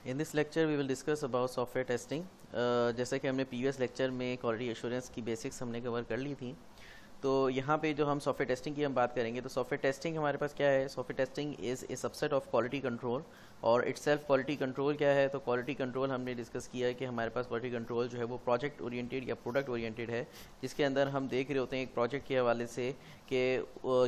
In this lecture we will discuss about software testing. जैसा कि हमने प्रीवियस लेक्चर में क्वालिटी एश्योरेंस की बेसिक्स हमने कवर कर ली थी, तो यहाँ पे जो हम सॉफ्टवेयर टेस्टिंग की हम बात करेंगे तो सॉफ्टवेयर टेस्टिंग हमारे पास क्या है। Software testing is a subset of quality control. और इटसेल्फ क्वालिटी कंट्रोल क्या है, तो क्वालिटी कंट्रोल हमने डिस्कस किया है कि हमारे पास क्वालिटी कंट्रोल जो है वो प्रोजेक्ट ओरिएंटेड या प्रोडक्ट ओरिएंटेड है, जिसके अंदर हम देख रहे होते हैं एक प्रोजेक्ट के हवाले से कि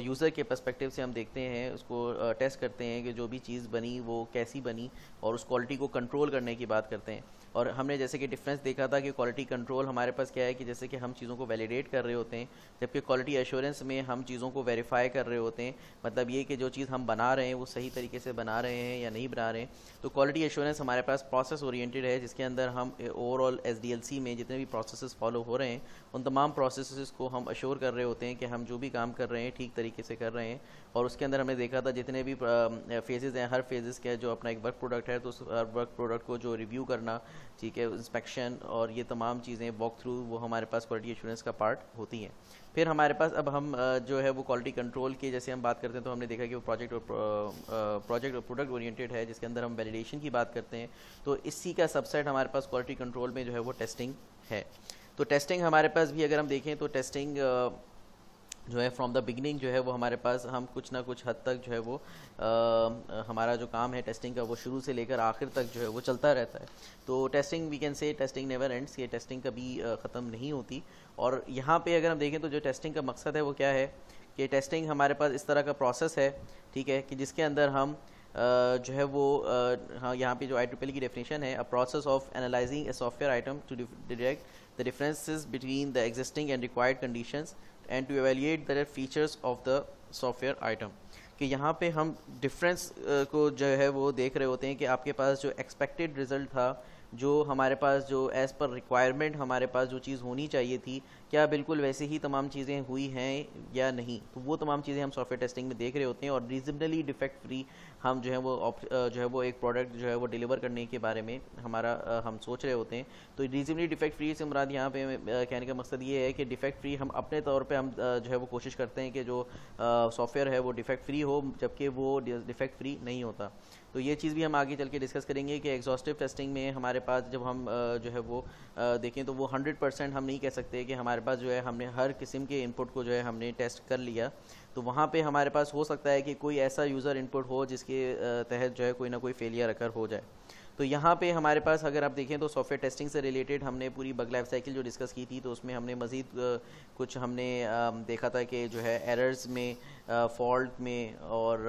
यूज़र के पर्सपेक्टिव से हम देखते हैं, उसको टेस्ट करते हैं कि जो भी चीज़ बनी वो कैसी बनी, और उस क्वालिटी को कंट्रोल करने की बात करते हैं। और हमने जैसे कि डिफरेंस देखा था कि क्वालिटी कंट्रोल हमारे पास क्या है कि जैसे कि हम चीज़ों को वैलिडेट कर रहे होते हैं, जबकि क्वालिटी एश्योरेंस में हम चीज़ों को वेरीफाई कर रहे होते हैं। मतलब ये कि जो चीज़ हम बना रहे हैं वो सही तरीके से बना रहे हैं या नहीं बना रहे हैं। तो क्वालिटी एश्योरेंस हमारे पास प्रोसेस ओरिएंटेड है, जिसके अंदर हम ओवरऑल SDLC में जितने भी प्रोसेसेस फॉलो हो रहे हैं उन तमाम प्रोसेसेस को हम अश्योर कर रहे होते हैं कि हम जो भी काम कर रहे हैं ठीक तरीके से कर रहे हैं। और उसके अंदर हमने देखा था जितने भी फेजेज़ हैं, हर फेजेस का जो अपना एक वर्क प्रोडक्ट है, तो उस वर्क प्रोडक्ट को जो रिव्यू करना, ठीक है, इंस्पेक्शन और ये तमाम चीज़ें वॉक थ्रू, वो हमारे पास क्वालिटी एश्योरेंस का पार्ट होती हैं। फिर हमारे पास अब हम जो है वो क्वालिटी कंट्रोल की जैसे हम बात करते हैं, तो हमने देखा कि वो प्रोजेक्ट और प्रोडक्ट ओरिएंटेड है, जिसके अंदर हम वैलिडेशन की बात करते हैं। तो इसी का सबसेट हमारे पास क्वालिटी कंट्रोल में जो है वो टेस्टिंग है। तो टेस्टिंग हमारे पास भी अगर हम देखें तो टेस्टिंग जो है फ्रॉम द बिगनिंग जो है वो हमारे पास हम कुछ ना कुछ हद तक जो है वो हमारा जो काम है टेस्टिंग का वो शुरू से लेकर आखिर तक जो है वो चलता रहता है। तो testing we can say testing never ends, ये टेस्टिंग कभी ख़त्म नहीं होती। और यहाँ पे अगर हम देखें तो जो टेस्टिंग का मकसद है वो क्या है कि टेस्टिंग हमारे पास इस तरह का प्रोसेस है, ठीक है, कि जिसके अंदर हम जो है वो हाँ, यहाँ पे जो IEEE की डेफिनेशन है, a process of analysing a software item to detect the differences between the existing and required conditions and to evaluate the features of the software item. कि यहाँ पे हम डिफरेंस को जो है वो देख रहे होते हैं कि आपके पास जो एक्सपेक्टेड रिजल्ट था, जो हमारे पास जो एज़ पर रिक्वायरमेंट हमारे पास जो चीज़ होनी चाहिए थी, क्या बिल्कुल वैसे ही तमाम चीज़ें हुई हैं या नहीं। तो वो तमाम चीज़ें हम सॉफ्टवेयर टेस्टिंग में देख रहे होते हैं। और रीजनबली डिफेक्ट फ्री हम जो है वो एक प्रोडक्ट जो है वो डिलीवर करने के बारे में हमारा हम सोच रहे होते हैं। तो रीजनबली डिफेक्ट फ्री से मुराद यहाँ पे कहने का मकसद ये है कि डिफेक्ट फ्री हम अपने तौर पे हम जो है वो कोशिश करते हैं कि जो सॉफ्टवेयर है वो डिफेक्ट फ्री हो, जबकि वो डिफेक्ट फ्री नहीं होता। तो ये चीज़ भी हम आगे चल के डिस्कस करेंगे कि एग्जॉस्टिव टेस्टिंग में हमारे पास जब हम जो है वो देखें तो वो 100% हम नहीं कह सकते कि हमारे पास जो है हमने हर किस्म के इनपुट को जो है हमने टेस्ट कर लिया। तो वहाँ पे हमारे पास हो सकता है कि कोई ऐसा यूज़र इनपुट हो जिसके तहत जो है कोई ना कोई फेलियर अकर हो जाए। तो यहाँ पे हमारे पास अगर आप देखें तो सॉफ्टवेयर टेस्टिंग से रिलेटेड हमने पूरी बग लाइफ साइकिल जो डिस्कस की थी, तो उसमें हमने मज़ीद कुछ हमने देखा था कि जो है एरर्स में, फॉल्ट में और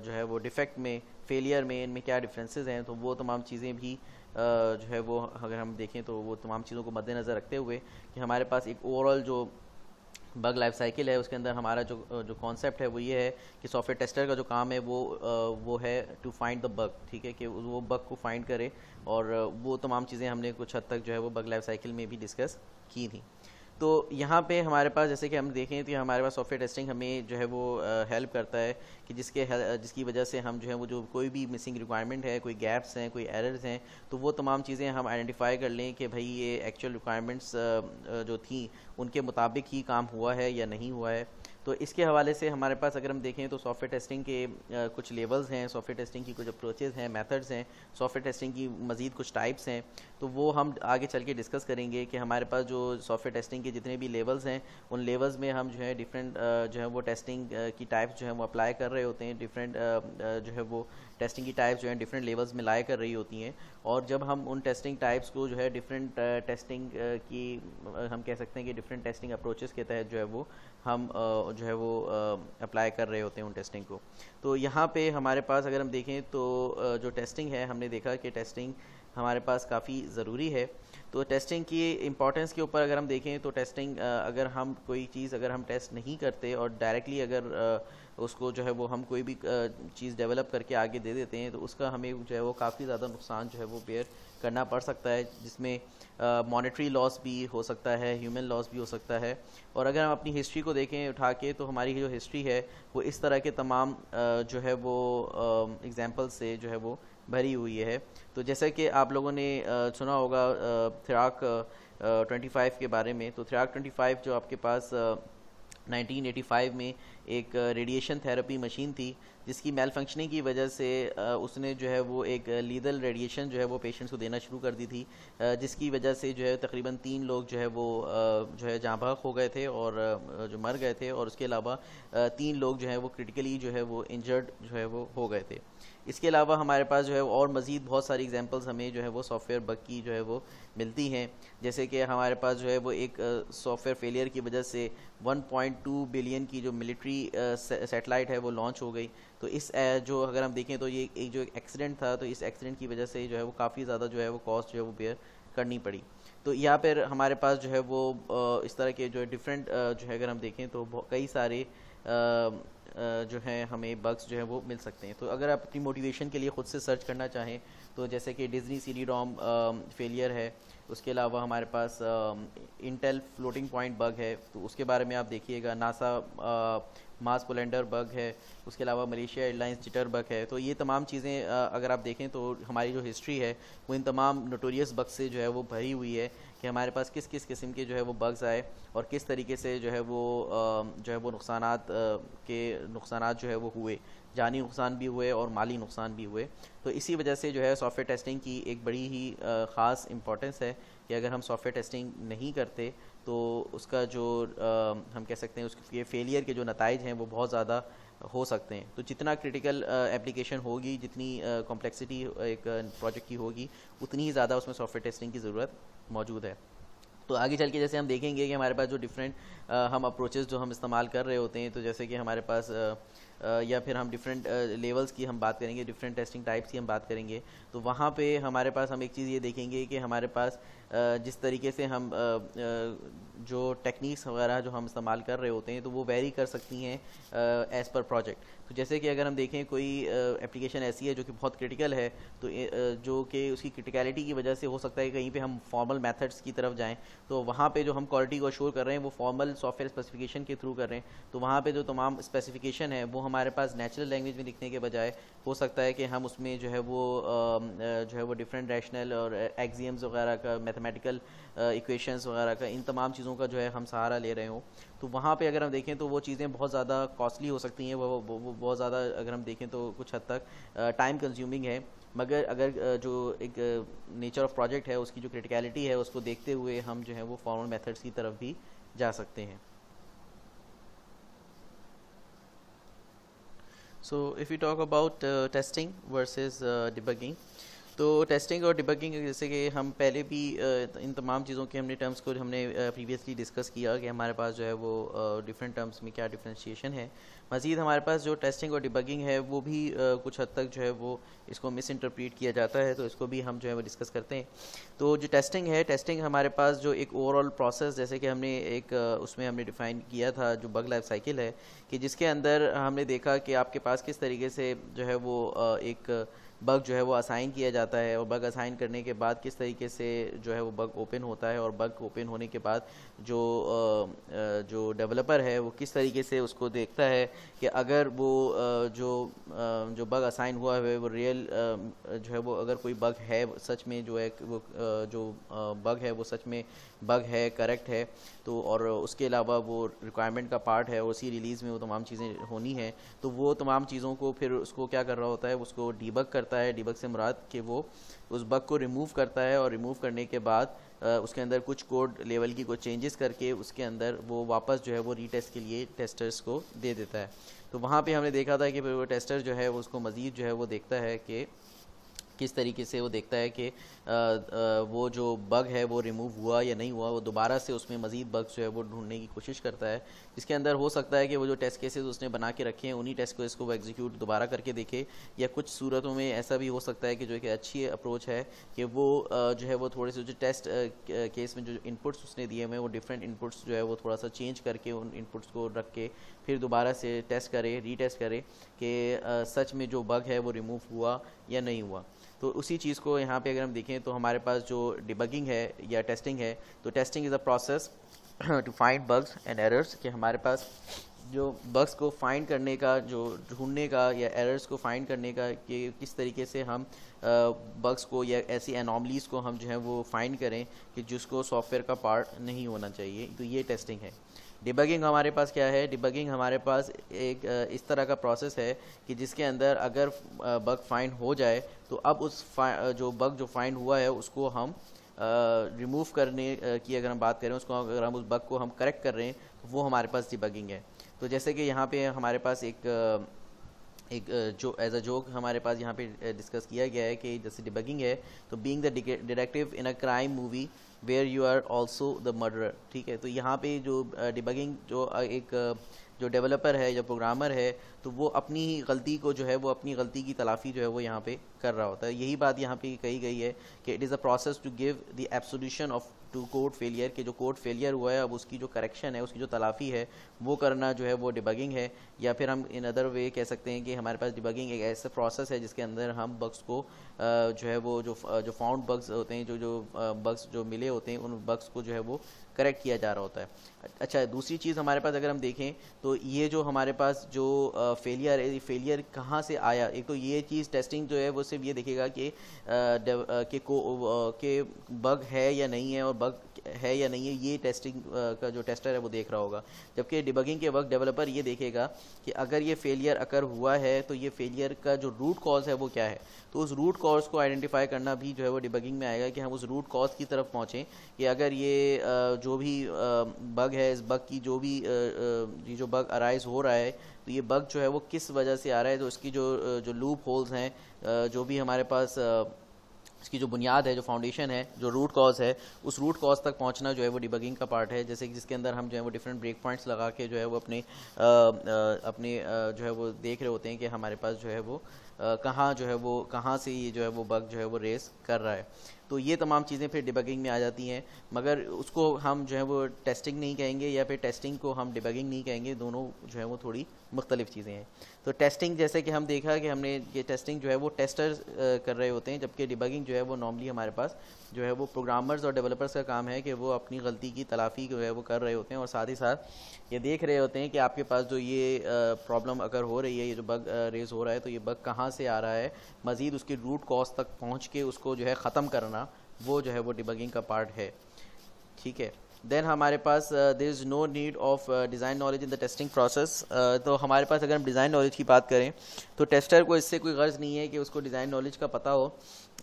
जो है वो डिफेक्ट में, फेलियर में, इनमें क्या डिफरेंसेस हैं। तो वो तमाम चीज़ें भी जो है वो अगर हम देखें तो वो तमाम चीज़ों को मद्देनज़र रखते हुए कि हमारे पास एक ओवरऑल जो बग लाइफ साइकिल है उसके अंदर हमारा जो कॉन्सेप्ट है वो ये है कि सॉफ्टवेयर टेस्टर का जो काम है वो है टू फाइंड द बग, ठीक है, कि वो बग को फाइंड करे। और वो तमाम चीज़ें हमने कुछ हद तक जो है वो बग लाइफ साइकिल में भी डिस्कस की थी। तो यहाँ पे हमारे पास जैसे कि हम देखें तो हमारे पास सॉफ्टवेयर टेस्टिंग हमें जो है वो हेल्प करता है कि जिसकी वजह से हम जो है वो जो कोई भी मिसिंग रिक्वायरमेंट है, कोई गैप्स हैं, कोई एरर्स हैं, तो वो तमाम चीज़ें हम आइडेंटिफाई कर लें कि भाई ये एक्चुअल रिक्वायरमेंट्स जो थी उनके मुताबिक ही काम हुआ है या नहीं हुआ है। तो इसके हवाले से हमारे पास अगर हम देखें तो सॉफ्टवेयर टेस्टिंग के कुछ लेवल्स हैं, सॉफ्टवेयर टेस्टिंग की कुछ अप्रोचेज़ हैं, मेथड्स हैं, सॉफ्टवेयर टेस्टिंग की मज़ीद कुछ टाइप्स हैं। तो वो हम आगे चल के डिस्कस करेंगे कि हमारे पास जो सॉफ्टवेयर टेस्टिंग के जितने भी लेवल्स हैं उन लेवल्स में हम जो है डिफरेंट जो है वो टेस्टिंग की टाइप्स जो है वो अप्लाई कर रहे होते हैं। डिफरेंट जो है वो टेस्टिंग की टाइप्स जो है डिफरेंट लेवल्स में लाया कर रही होती हैं। और जब हम उन टेस्टिंग टाइप्स को जो है डिफरेंट टेस्टिंग की हम कह सकते हैं कि डिफरेंट टेस्टिंग अप्रोचेस के तहत जो है वो हम जो है वो अप्लाई कर रहे होते हैं उन टेस्टिंग को। तो यहाँ पे हमारे पास अगर हम देखें तो जो टेस्टिंग है हमने देखा कि टेस्टिंग हमारे पास काफ़ी ज़रूरी है। तो टेस्टिंग की इम्पॉर्टेंस के ऊपर अगर हम देखें तो टेस्टिंग अगर हम कोई चीज़ अगर हम टेस्ट नहीं करते और डायरेक्टली अगर उसको जो है वो हम कोई भी चीज़ डेवलप करके आगे दे देते हैं तो उसका हमें जो है वो काफ़ी ज़्यादा नुकसान जो है वो बेयर करना पड़ सकता है, जिसमें मॉनेटरी लॉस भी हो सकता है, ह्यूमन लॉस भी हो सकता है। और अगर हम अपनी हिस्ट्री को देखें उठा के तो हमारी जो हिस्ट्री है वो इस तरह के तमाम जो है वो एग्जांपल से जो है वो भरी हुई है। तो जैसे कि आप लोगों ने सुना होगा थ्राक 25 के बारे में। तो थ्राक 25 जो आपके पास 1985 में एक रेडिएशन थेरेपी मशीन थी जिसकी मेल फंक्शनिंग की वजह से उसने जो है वो एक लीदल रेडिएशन जो है वो पेशेंट्स को देना शुरू कर दी थी, जिसकी वजह से जो है तकरीबन 3 लोग जो है वो जो है जाँ बहक हो गए थे और जो मर गए थे, और उसके अलावा 3 लोग जो है वो क्रिटिकली जो है वो इंजर्ड जो है वो हो गए थे। इसके अलावा हमारे पास जो है और मज़ीद बहुत सारी एग्जांपल्स हमें जो है वो सॉफ्टवेयर बग की जो है वो मिलती हैं। जैसे कि हमारे पास जो है वो एक सॉफ्टवेयर फेलियर की वजह से 1.2 बिलियन की जो मिलिट्री सैटेलाइट है वो लॉन्च हो गई। तो इस जो अगर हम देखें तो ये एक जो एक्सीडेंट था, तो इस एक्सीडेंट की वजह से जो है वो काफ़ी ज़्यादा जो है वो कॉस्ट जो है वो बेयर करनी पड़ी। तो यहाँ पर हमारे पास जो है वो इस तरह के जो है डिफरेंट जो है अगर हम देखें तो कई सारे जो है हमें बग्स जो है वो मिल सकते हैं। तो अगर आप अपनी मोटिवेशन के लिए ख़ुद से सर्च करना चाहें तो जैसे कि डिज़नी CD-ROM फेलियर है, उसके अलावा हमारे पास इंटेल फ्लोटिंग पॉइंट बग है, तो उसके बारे में आप देखिएगा। नासा मास पोलेंडर बग है, उसके अलावा मलेशिया एयरलाइंस जिटर बग है। तो ये तमाम चीज़ें अगर आप देखें तो हमारी जो हिस्ट्री है वो इन तमाम नोटोरियस बग से जो है वो भरी हुई है कि हमारे पास किस किस किस्म के जो है वो बग्स आए और किस तरीके से जो है वो नुकसानात जो है वो हुए, जानी नुकसान भी हुए और माली नुकसान भी हुए। तो इसी वजह से जो है सॉफ्टवेयर टेस्टिंग की एक बड़ी ही ख़ास इम्पोर्टेंस है कि अगर हम सॉफ्टवेयर टेस्टिंग नहीं करते तो उसका जो हम कह सकते हैं उसके फेलियर के जो नताइज हैं वो बहुत ज़्यादा हो सकते हैं। तो जितना क्रिटिकल एप्लीकेशन होगी, जितनी कॉम्प्लेक्सिटी एक प्रोजेक्ट की होगी, उतनी ही ज़्यादा उसमें सॉफ्टवेयर टेस्टिंग की ज़रूरत मौजूद है। तो आगे चल के जैसे हम देखेंगे कि हमारे पास जो डिफरेंट हम अप्रोचेस जो हम इस्तेमाल कर रहे होते हैं, तो जैसे कि हमारे पास या फिर हम डिफरेंट लेवल्स की हम बात करेंगे, डिफरेंट टेस्टिंग टाइप्स की हम बात करेंगे, तो वहाँ पे हमारे पास हम एक चीज़ ये देखेंगे कि हमारे पास जिस तरीके से हम जो टेक्निक्स वगैरह जो हम इस्तेमाल कर रहे होते हैं तो वो वेरी कर सकती हैं एज़ पर प्रोजेक्ट। तो जैसे कि अगर हम देखें कोई एप्लीकेशन ऐसी है जो कि बहुत क्रिटिकल है, तो जो कि उसकी क्रिटिकलिटी की वजह से हो सकता है कहीं पे हम फॉर्मल मेथड्स की तरफ जाएं, तो वहाँ पे जो हम क्वालिटी को अश्योर कर रहे हैं वो फॉर्मल सॉफ्टवेयर स्पेसिफिकेशन के थ्रू कर रहे हैं। तो वहाँ पे जो तमाम स्पेसिफिकेशन है वो हमारे पास नेचुरल लैंग्वेज में लिखने के बजाय हो सकता है कि हम उसमें जो है वो डिफरेंट रैशनल और एक्सियम्स वगैरह का, मैथमेटिकल इक्वेशंस वगैरह का, इन तमाम चीज़ों का जो है हम सहारा ले रहे हों। तो वहाँ पे अगर हम देखें तो वो चीज़ें बहुत ज़्यादा कॉस्टली हो सकती हैं, वो बहुत ज़्यादा अगर हम देखें तो कुछ हद तक टाइम कंज्यूमिंग है। मगर अगर जो एक नेचर ऑफ प्रोजेक्ट है उसकी जो क्रिटिकलिटी है उसको देखते हुए हम जो है वो फॉर्मल मेथड्स की तरफ भी जा सकते हैं। So if we talk about testing versus debugging, तो टेस्टिंग और डिबगिंग जैसे कि हम पहले भी इन तमाम चीज़ों के हमने टर्म्स को हमने प्रीवियसली डिस्कस किया कि हमारे पास जो है वो डिफरेंट टर्म्स में क्या डिफरेंशिएशन है। मज़ीद हमारे पास जो टेस्टिंग और डिबगिंग है वो भी कुछ हद तक जो है वो इसको मिस इंटरप्रीट किया जाता है, तो इसको भी हम जो है वो डिस्कस करते हैं। तो जो टेस्टिंग है, टेस्टिंग हमारे पास जो एक ओवरऑल प्रोसेस, जैसे कि हमने एक उसमें हमने डिफ़ाइन किया था जो बग लाइफ साइकिल है, कि जिसके अंदर हमने देखा कि आपके पास किस तरीके से जो है वो एक बग जो है वो असाइन किया जाता है, और बग असाइन करने के बाद किस तरीके से जो है वो बग ओपन होता है, और बग ओपन होने के बाद जो डेवलपर है वो किस तरीके से उसको देखता है कि अगर वो जो बग असाइन हुआ है वो रियल जो है वो अगर कोई बग है सच में जो है वो जो बग है वो सच में बग है, करेक्ट है, तो और उसके अलावा वो रिक्वायरमेंट का पार्ट है और उसी रिलीज़ में वो तमाम चीज़ें होनी हैं, तो वो तमाम चीज़ों को फिर उसको क्या कर रहा होता है, उसको डीबग करता है। डीबग से मुराद कि वो उस बग को रिमूव करता है, और रिमूव करने के बाद उसके अंदर कुछ कोड लेवल की कुछ चेंजेस करके उसके अंदर वो वापस जो है वो रीटेस्ट के लिए टेस्टर्स को दे देता है। तो वहाँ पे हमने देखा था कि फिर वो टेस्टर जो है वो उसको मज़ीद जो है वो देखता है कि किस तरीके से वो देखता है कि वो जो बग है वो रिमूव हुआ या नहीं हुआ। वो दोबारा से उसमें मज़ीद बग्स जो है वो ढूंढने की कोशिश करता है, जिसके अंदर हो सकता है कि वो जो टेस्ट केसेस उसने बना के रखे हैं उन्हीं टेस्ट केस को वो एग्जीक्यूट दोबारा करके देखे, या कुछ सूरतों में ऐसा भी हो सकता है कि जो कि अच्छी अप्रोच है कि वो जो है वो थोड़े से जो टेस्ट केस में जो इनपुट्स उसने दिए हुए हैं वो डिफरेंट इनपुट्स जो है वो थोड़ा सा चेंज करके उन इनपुट्स को रख के फिर दोबारा से टेस्ट करे, रीटेस्ट करे कि सच में जो बग है वो रिमूव हुआ या नहीं हुआ। तो उसी चीज़ को यहाँ पे अगर हम देखें तो हमारे पास जो डिबगिंग है या टेस्टिंग है, तो testing is a process to find bugs and errors, कि हमारे पास जो बग्स को फाइंड करने का, जो ढूंढने का या एरर्स को फाइंड करने का, कि किस तरीके से हम बग्स को या ऐसी एनॉमलीज़ को हम जो है वो फाइंड करें कि जिसको सॉफ्टवेयर का पार्ट नहीं होना चाहिए, तो ये टेस्टिंग है। डिबगिंग हमारे पास क्या है, डिबगिंग हमारे पास एक इस तरह का प्रोसेस है कि जिसके अंदर अगर बग फाइंड हो जाए तो अब उस जो बग जो फाइंड हुआ है उसको हम रिमूव करने की अगर हम बात करें, उसको अगर हम उस बग को हम करेक्ट कर रहे हैं तो वो हमारे पास डिबगिंग है। तो जैसे कि यहाँ पे हमारे पास एक जो एज अ जोक हमारे पास यहाँ पे डिस्कस किया गया है कि जैसे डिबगिंग है तो being the detective in a crime movie where you are also the murderer, ठीक है। तो यहाँ पे जो डिबगिंग जो जो डेवलपर है या प्रोग्रामर है तो वो अपनी ही गलती को जो है वो अपनी गलती की तलाफ़ी जो है वो यहाँ पे कर रहा होता है। यही बात यहाँ पे कही गई है कि it is a process to give the absolution of to code failure, कि जो कोड फेलियर हुआ है अब उसकी जो करेक्शन है, उसकी जो तलाफ़ी है वो करना जो है वो डिबगिंग है। या फिर हम इन अदर वे कह सकते हैं कि हमारे पास डिबगिंग एक ऐसा प्रोसेस है जिसके अंदर हम बग्स को जो है वो जो फाउंड बग्स होते हैं, जो बग्स जो मिले होते हैं उन बग्स को जो है वो करेक्ट किया जा रहा होता है। अच्छा, दूसरी चीज़ हमारे पास अगर हम देखें तो ये जो हमारे पास जो फेलियर है, फेलियर कहाँ से आया, एक तो ये चीज़ टेस्टिंग जो है वो सिर्फ ये देखेगा कि बग है या नहीं है, और बग है या नहीं है ये टेस्टिंग का जो टेस्टर है वो देख रहा होगा। जबकि डिबगिंग के वक्त डेवलपर ये देखेगा कि अगर ये फेलियर अकर हुआ है तो ये फेलियर का जो रूट कॉज है वो क्या है। तो उस रूट कॉज को आइडेंटिफाई करना भी जो है वो डिबगिंग में आएगा कि हम उस रूट कॉज की तरफ पहुँचें कि अगर ये जो भी बग है, इस बग की जो भी ये जो बग अराइज हो रहा है तो ये बग जो है वो किस वजह से आ रहा है। तो इसकी जो लूप होल्स हैं, जो भी हमारे पास इसकी जो बुनियाद है, जो फाउंडेशन है, जो रूट कॉज है, उस रूट कॉज तक पहुंचना जो है वो डिबगिंग का पार्ट है। जैसे कि जिसके अंदर हम जो है वो डिफरेंट ब्रेक पॉइंट्स लगा के जो है वो अपने जो है वो देख रहे होते हैं कि हमारे पास जो है वो कहाँ जो है वो कहाँ से ये जो है वो बग जो है वो रेस कर रहा है। तो ये तमाम चीज़ें फिर डिबगिंग में आ जाती हैं, मगर उसको हम जो है वो टेस्टिंग नहीं कहेंगे या फिर टेस्टिंग को हम डिबगिंग नहीं कहेंगे, दोनों जो है वो थोड़ी मुख्तलिफ चीज़ें हैं। तो टेस्टिंग जैसे कि हम देखा कि हमने ये टेस्टिंग जो है वो टेस्टर्स कर रहे होते हैं, जबकि डिबगिंग जो है वो नॉर्मली हमारे पास जो है वो प्रोग्रामर्स और डेवलपर्स का काम है कि वो अपनी गलती की तलाफ़ी जो है वो कर रहे होते हैं और साथ ही साथ ये देख रहे होते हैं कि आपके पास जो ये प्रॉब्लम अगर हो रही है, ये जो बग रेज हो रहा है तो ये बग कहाँ से आ रहा है, मज़ीद उसकी रूट कॉज तक पहुँच के उसको जो है ख़त्म करना, वो जो है वो डिबगिंग का पार्ट है, ठीक है। देन हमारे पास there is no need of design knowledge in the testing process. तो हमारे पास अगर हम डिज़ाइन नॉलेज की बात करें तो टेस्टर को इससे कोई गर्ज नहीं है कि उसको डिज़ाइन नॉलेज का पता हो,